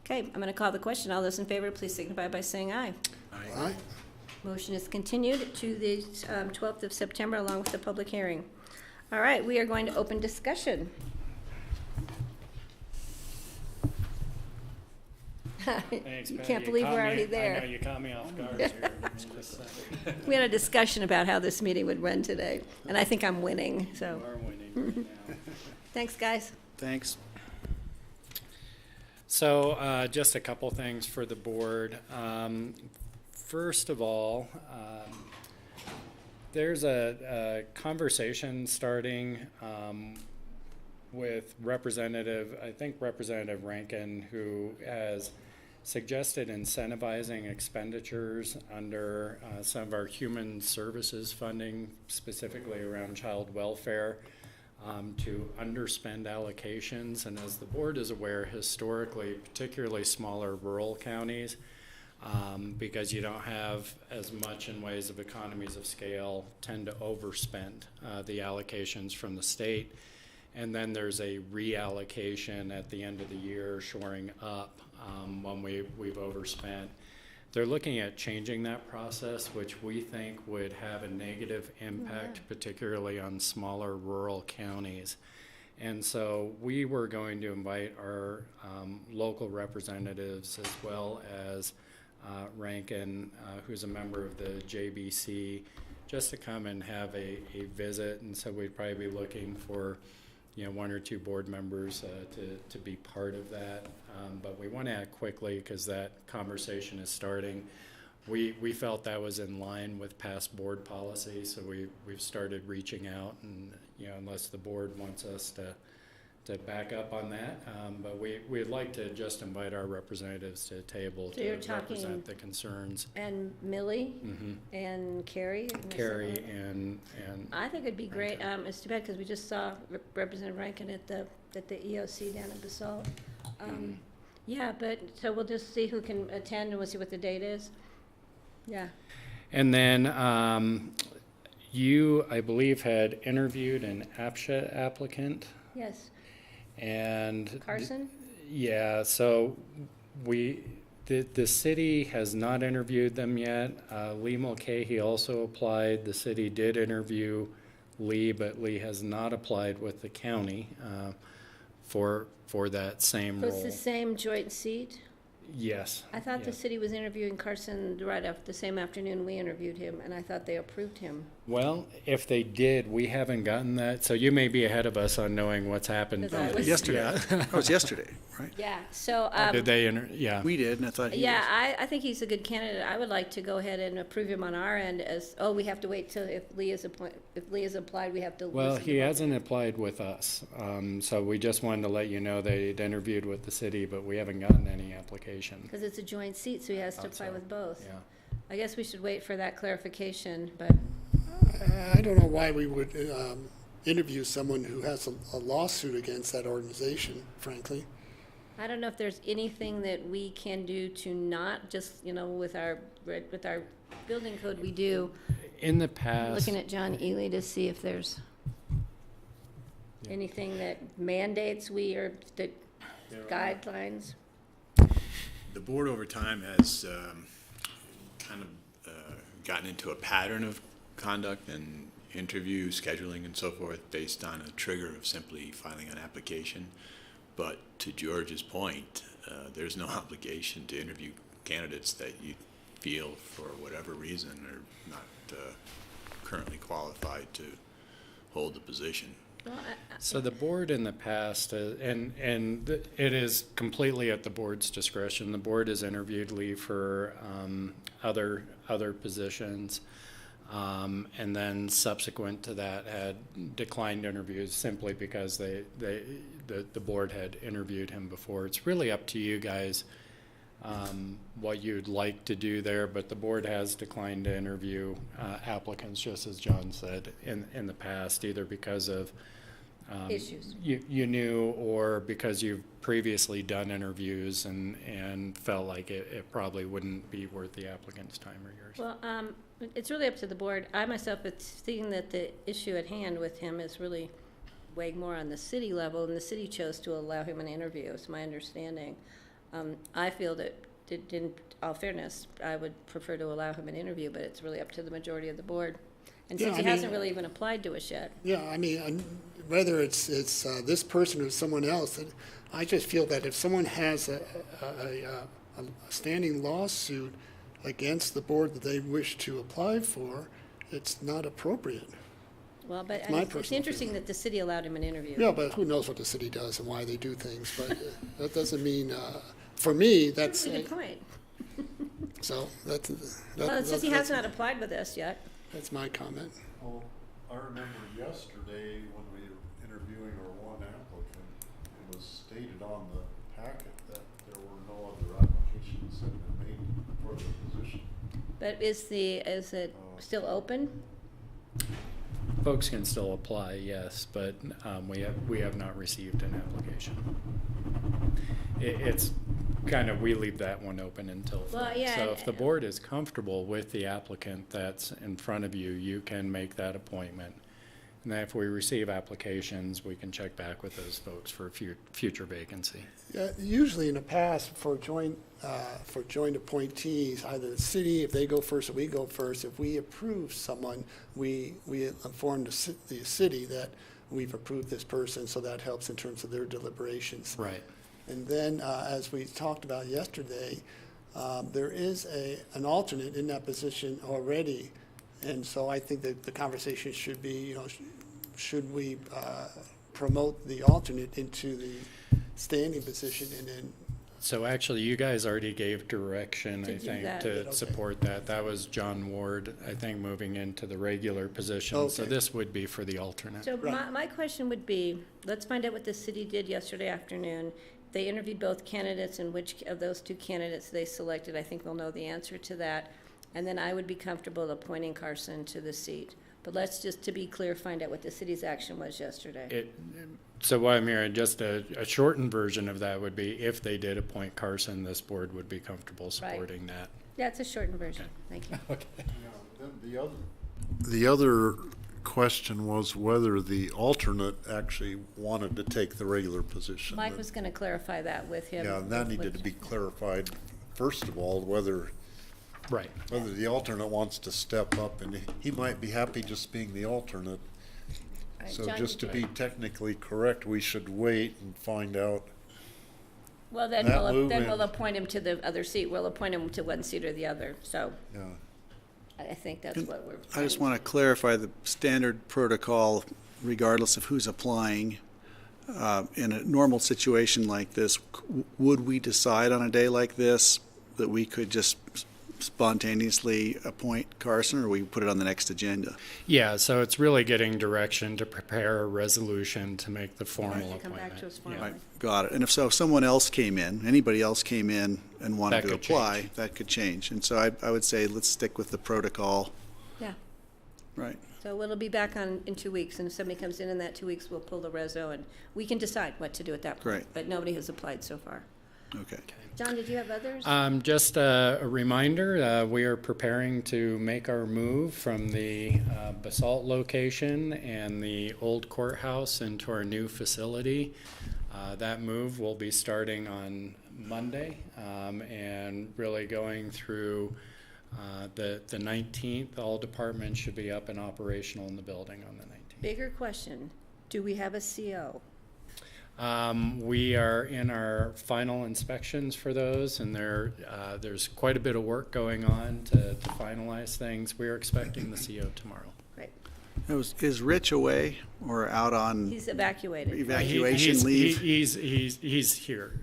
Okay, I'm going to call the question. All those in favor, please signify by saying aye. Aye. Motion is continued to the 12th of September along with the public hearing. All right, we are going to open discussion. Thanks, You Patty. can't believe caught we're me- already there. I know, you caught me off guard here. Just, We had a discussion about how this meeting would run today, and I think I'm winning, so. You are winning right now. Thanks, guys. Thanks. So, just a couple things for the board. First of all, there's a conversation starting with Representative Rankin, who has suggested incentivizing expenditures under some of our human services funding, specifically around child welfare, to underspend allocations. And as the board is aware, historically, particularly smaller rural counties, because you don't have as much in ways of economies of scale, tend to overspend the allocations from the state. And then there's a reallocation at the end of the year shoring up when we've overspent. They're looking at changing that process, which we think would have a negative impact, particularly on smaller rural counties. And so we were going to invite our local representatives as well as Rankin, who's a member of the JBC, just to come and have a visit. And so we'd probably be looking for one or two board members to be part of that. But we want to act quickly because that conversation is starting. We felt that was in line with past board policy, so we've started reaching out, and unless the board wants us to back up on that, but we'd like to just invite our representatives to the table So you're to talking represent the concerns. And Millie and Carrie. Carrie and I think it'd be great. It's too bad because we just saw Representative Rankin at the EOC down in Basalt. Yeah, but so we'll just see who can attend and we'll see what the date is. Yeah. And then you, I believe, had interviewed an APSHA applicant. Yes. And Carson? Yeah, so the city has not interviewed them yet. Lee Mulcahy also applied. The city did interview Lee, but Lee has not applied with the county for that same So role. it's the same joint seat? Yes. I thought the city was interviewing Carson right after the same afternoon we interviewed him, and I thought they approved him. Well, if they did, we haven't gotten that, so you may be ahead of us on knowing what's happened. Because I was- Yesterday. That was yesterday, right? Yeah, so. Did they yeah. We did, and I thought he Yeah, was. I think he's a good candidate. I would like to go ahead and approve him on our end as, we have to wait till if Lee is applied, we have to. Well, listen he to both. hasn't applied with us, so we just wanted to let you know that he'd interviewed with the city, but we haven't gotten any application. Because it's a joint seat, so he has to apply so, with both. Yeah. I guess we should wait for that clarification, but, I don't know why we would interview someone who has a lawsuit against that organization, frankly. I don't know if there's anything that we can do to not just, with our building code we do. In the past. Looking at John Ely to see if there's anything that mandates the guidelines. The board over time has kind of gotten into a pattern of conduct and interview scheduling and so forth based on a trigger of simply filing an application. But to George's point, there's no obligation to interview candidates that you feel for whatever reason are not currently qualified to hold the position. Well, So the board in the past, and it is completely at the board's discretion. The board has interviewed Lee for other positions, and then subsequent to that had declined interviews simply because the board had interviewed him before. It's really up to you guys what you'd like to do there, but the board has declined to interview applicants, just as John said, in the past, either because of issues. You knew, or because you've previously done interviews and felt like it probably wouldn't be worth the applicant's time or yours. Well, it's really up to the board. I myself, it's thinking that the issue at hand with him is really weighing more on the city level, and the city chose to allow him an interview, is my understanding. I feel that, in all fairness, I would prefer to allow him an interview, but it's really up to the majority of the board. And since he hasn't really even applied to us yet. Yeah, I mean, whether it's this person or someone else, I just feel that if someone has a standing lawsuit against the board that they wish to apply for, it's not appropriate. Well, but It's it's interesting that the city allowed him an interview. Yeah, but who knows what the city does and why they do things, but that doesn't mean, for me, that's. That's a good point. So that's. Well, it says he has not applied with us yet. That's my comment. Well, I remember yesterday when we were interviewing our one applicant, it was stated on the packet that there were no other applications that had been made for the position. But is it still open? Folks can still apply, yes, but we have not received an application. It's kind of, we leave that one open until. Well, yeah, So if the board is comfortable with the applicant that's in front of you, you can make that appointment. And then if we receive applications, we can check back with those folks for future vacancy. Yeah, usually in the past, for joint appointees, either the city, if they go first or we go first, if we approve someone, we inform the city that we've approved this person, so that helps in terms of their deliberations. Right. And then, as we talked about yesterday, there is an alternate in that position already. And so I think that the conversation should be, should we promote the alternate into the standing position and then. So actually, you guys already gave direction, I think, to support that. That was John Ward, I think, moving into the regular position. So this would be for the alternate. So my question would be, let's find out what the city did yesterday afternoon. They interviewed both candidates, and which of those two candidates they selected. I think we'll know the answer to that. And then I would be comfortable appointing Carson to the seat. But let's just, to be clear, find out what the city's action was yesterday. So what I'm hearing, just a shortened version of that would be, if they did appoint Carson, this board would be comfortable supporting that. Yeah, it's a shortened version. Thank you. Okay. Then the other question was whether the alternate actually wanted to take the regular position. Mike was going to clarify that with him. Yeah, that needed to be clarified, first of all, whether the alternate wants to step up, and he might be happy just being the alternate. Right, So John, just to be technically correct, we should wait and find out. Well, then we'll appoint him to the other seat. We'll appoint him to one seat or the other. So yeah. I think that's what we're. I just want to clarify the standard protocol, regardless of who's applying. In a normal situation like this, would we decide on a day like this that we could just spontaneously appoint Carson, or we put it on the next agenda? Yeah, so it's really getting direction to prepare a resolution to make the formal appointment. Come back to us formally. Right, got it. And if someone else came in, anybody else came in and wanted That to could apply, change. that could change. And so I would say let's stick with the protocol. Yeah. Right. So it'll be back on in 2 weeks, and if somebody comes in that 2 weeks, we'll pull the reso, and we can decide what to do at that point. Great. But nobody has applied so far. Okay. John, did you have others? Just a reminder, we are preparing to make our move from the Basalt location and the old courthouse into our new facility. That move will be starting on Monday and really going through the 19th. All departments should be up and operational in the building on the 19th. Bigger question, do we have a CO? We are in our final inspections for those, and there's quite a bit of work going on to finalize things. We are expecting the CO tomorrow. Great. Is Rich away or out on He's evacuated. evacuation leave? He's here,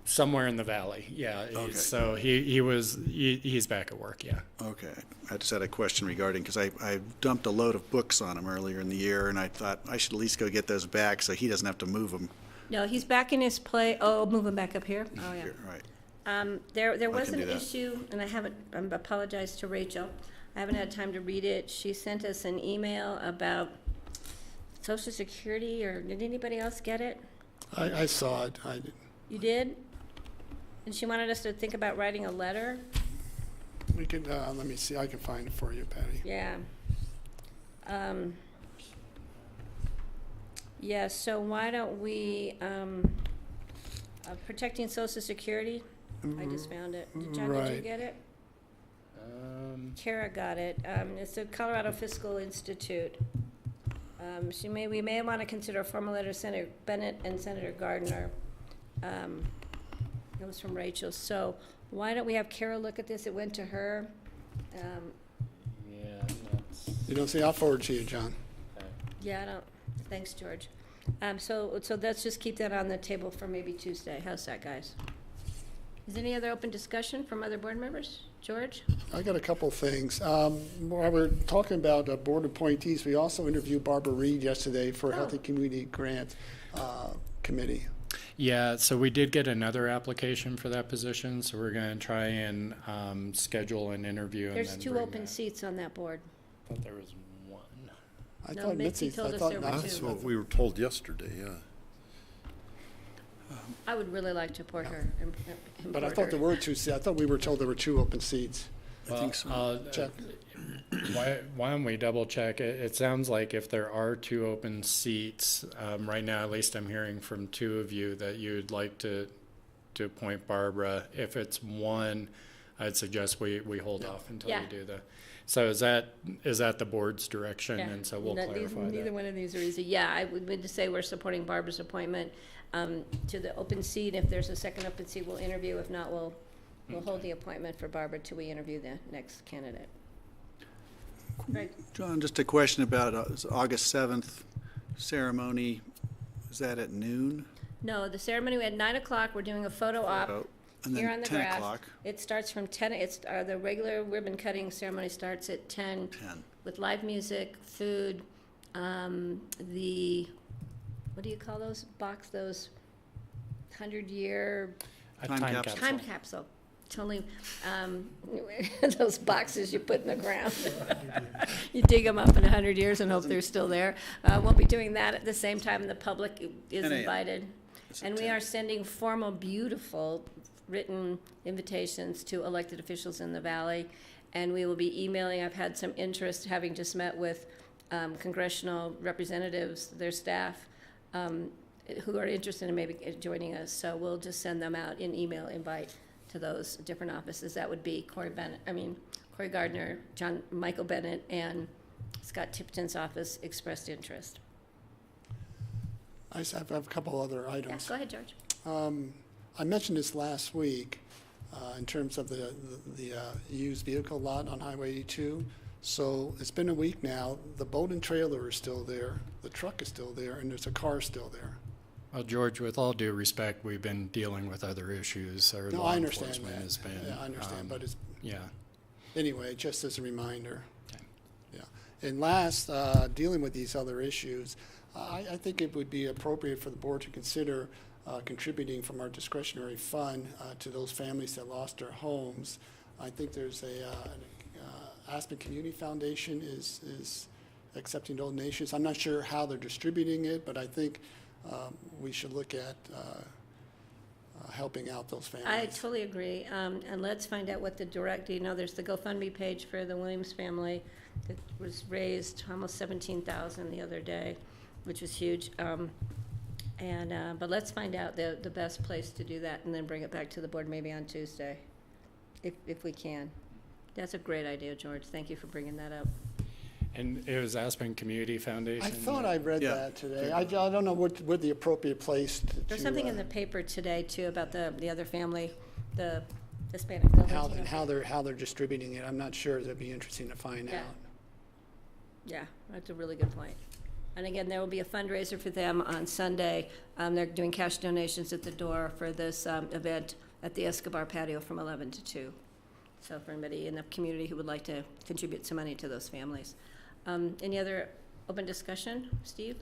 somewhere in the valley. Yeah. Okay. So he's back at work. Yeah. Okay. I just had a question regarding, because I dumped a load of books on him earlier in the year, and I thought I should at least go get those back so he doesn't have to move them. No, he's back in his play. Oh, move him back up here. Oh, yeah. Here, right. There was can an do that. issue, and I apologize to Rachel. I haven't had time to read it. She sent us an email about Social Security, or did anybody else get it? I saw it. You did? And she wanted us to think about writing a letter? We could, let me see, I can find it for you, Patty. Yeah. Yeah, so why don't we, protecting Social Security? I just found it. John, did you Right. get it? Kara got it. It's the Colorado Fiscal Institute. We may want to consider a formal letter to Senator Bennett and Senator Gardner. It was from Rachel. So why don't we have Kara look at this? It went to her. Yeah. You don't see, I'll forward to you, John. Yeah, I don't, thanks, George. So let's just keep that on the table for maybe Tuesday. How's that, guys? Is there any other open discussion from other board members? George? I got a couple things. While we're talking about board appointees, we also interviewed Barbara Reed yesterday for Healthy Community Grant Committee. Yeah, so we did get another application for that position, so we're going to try and schedule an interview. There's and then two bring open seats on that board. I thought there was one. I No, thought Mitzi told us there were That's two. what we were told yesterday, yeah. I would really like to support her. But I thought there were two seats. I thought we were told there were two open seats. I think so. Check. Why don't we double check? It sounds like if there are two open seats, right now at least I'm hearing from two of you that you'd like to appoint Barbara. If it's one, I'd suggest we hold off until Yeah. we do the. So is that the board's direction? Yeah. And so we'll clarify Neither that. one of these are easy. Yeah, I would just say we're supporting Barbara's appointment to the open seat. If there's a second open seat, we'll interview. If not, we'll hold the appointment for Barbara till we interview the next candidate. Right. John, just a question about August 7th ceremony. Is that at noon? No, the ceremony at 9 o'clock. We're doing a photo op And here then on the 10 graph. o'clock? It starts from 10. It's the regular ribbon cutting ceremony starts at 10. 10. With live music, food, what do you call those? Those 100-year Time capsule. time capsule. Totally, those boxes you put in the ground. You dig them up in 100 years and hope they're still there. We'll be doing that at the same time. The public is 10 a.m. invited. And we are sending formal, beautiful written invitations to elected officials in the valley. And we will be emailing. I've had some interest, having just met with congressional representatives, their staff, who are interested in maybe joining us. So we'll just send them out an email invite to those different offices. That would be Corey Gardner, Michael Bennett, and Scott Tipton's office expressed interest. I just have a couple other items. Yeah, go ahead, George. I mentioned this last week in terms of the used vehicle lot on Highway 82. So it's been a week now. The boat and trailer is still there. The truck is still there, and there's a car still there. Well, George, with all due respect, we've been dealing with other issues. Our No, law I understand enforcement that. has been, Yeah, I understand, but it's, yeah. anyway, just as a reminder. Okay. Yeah. And last, dealing with these other issues, I think it would be appropriate for the board to consider contributing from our discretionary fund to those families that lost their homes. I think there's an Aspen Community Foundation is accepting donations. I'm not sure how they're distributing it, but I think we should look at helping out those families. I totally agree. And let's find out what the there's the GoFundMe page for the Williams family that was raised almost $17,000 the other day, which was huge. But let's find out the best place to do that and then bring it back to the board maybe on Tuesday, if we can. That's a great idea, George. Thank you for bringing that up. And it was Aspen Community Foundation? I thought I read that today. I don't know what the appropriate place to. There's something in the paper today too about the other family, the Hispanic village. How they're distributing it. I'm not sure. That'd be interesting to find Yeah. out. Yeah, that's a really good point. And again, there will be a fundraiser for them on Sunday. They're doing cash donations at the door for this event at the Escobar patio from 11 to 2. So for anybody in the community who would like to contribute some money to those families. Any other open discussion? Steve?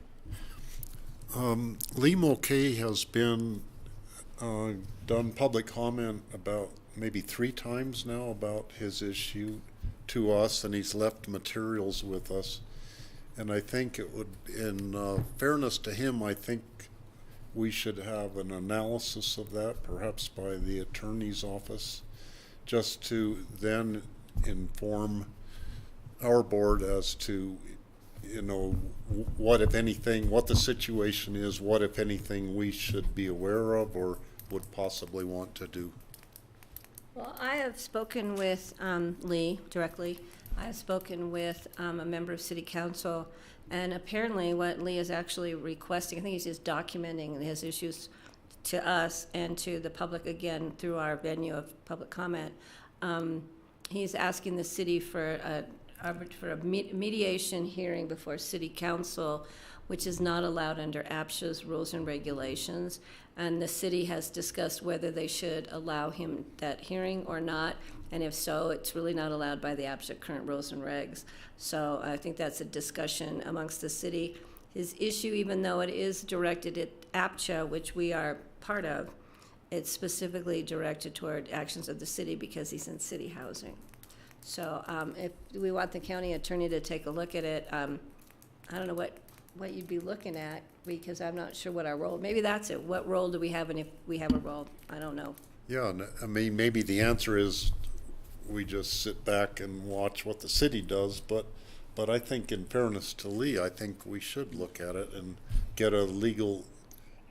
Lee Mulcahy has been done public comment about maybe 3 times now about his issue to us, and he's left materials with us. And I think it would, in fairness to him, I think we should have an analysis of that, perhaps by the attorney's office, just to then inform our board as to, you know, what, if anything, what the situation is, what, if anything, we should be aware of or would possibly want to do. Well, I have spoken with Lee directly. I have spoken with a member of City Council, and apparently what Lee is actually requesting, I think he's just documenting his issues to us and to the public again through our venue of public comment. He's asking the city for a mediation hearing before City Council, which is not allowed under APSHA's rules and regulations. And the city has discussed whether they should allow him that hearing or not. And if so, it's really not allowed by the APSHA current rules and regs. So I think that's a discussion amongst the city. His issue, even though it is directed at APSHA, which we are part of, it's specifically directed toward actions of the city because he's in city housing. So if we want the county attorney to take a look at it, I don't know what you'd be looking at, because I'm not sure what our role, maybe that's it. What role do we have, and if we have a role, I don't know. Yeah, and I mean, maybe the answer is we just sit back and watch what the city does, but I think in fairness to Lee, I think we should look at it and get a legal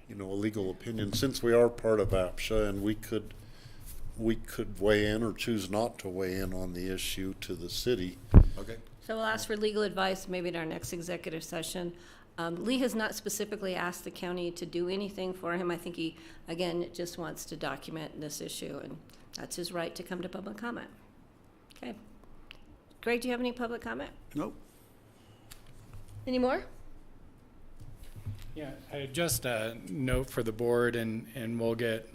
opinion, since we are part of APSHA, and we could weigh in or choose not to weigh in on the issue to the city. Okay. So we'll ask for legal advice maybe at our next executive session. Lee has not specifically asked the county to do anything for him. I think he, again, just wants to document this issue, and that's his right to come to public comment. Okay. Greg, do you have any public comment? Nope. Any more? Yeah, just a note for the board, and we'll get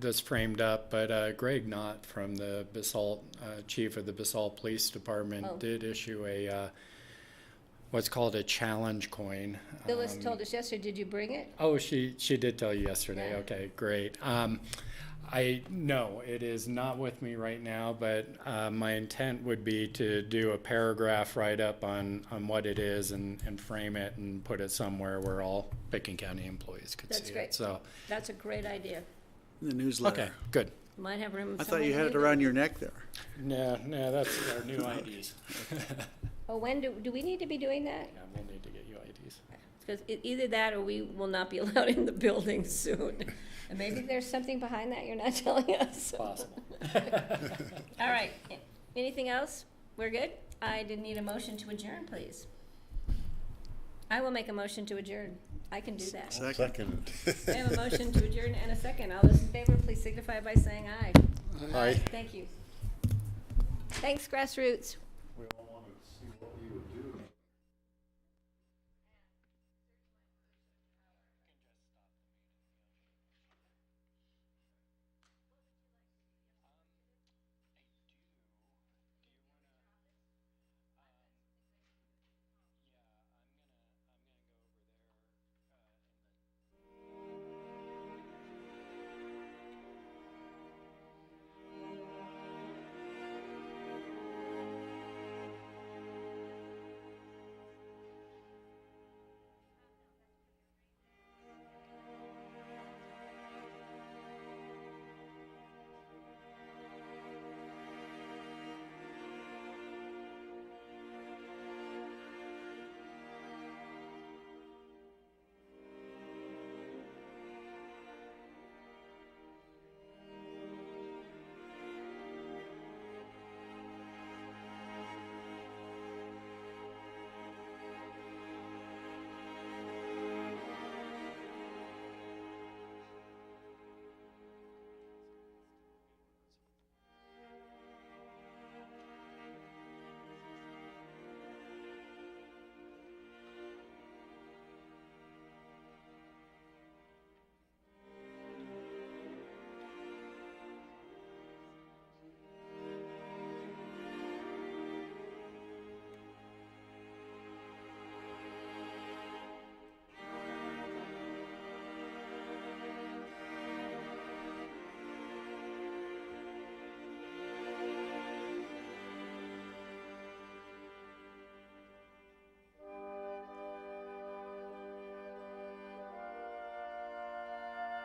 this framed up, but Greg Knott from the Basalt, chief of the Basalt Police Department, did issue a what's called a challenge coin. Phyllis told us yesterday. Did you bring it? Oh, she did tell you yesterday. Yeah. Okay, great. No, it is not with me right now, but my intent would be to do a paragraph write-up on what it is and frame it and put it somewhere where all Pickens County employees could see great. it. So That's a great idea. The newsletter. okay, good. Might have room. I thought you had it around your neck there. No, that's our new IDs. Oh, when do we need to be doing that? Yeah, we'll need to get you IDs. Because either that or we will not be allowed in the building soon. And maybe there's something behind that you're not telling us. Possible. All right. Anything else? We're good? I did need a motion to adjourn, please. I will make a motion to adjourn. I can do that. Second. I have a motion to adjourn and a second. All those in favor, please signify by saying aye. Aye. Thank you. Thanks, Grassroots.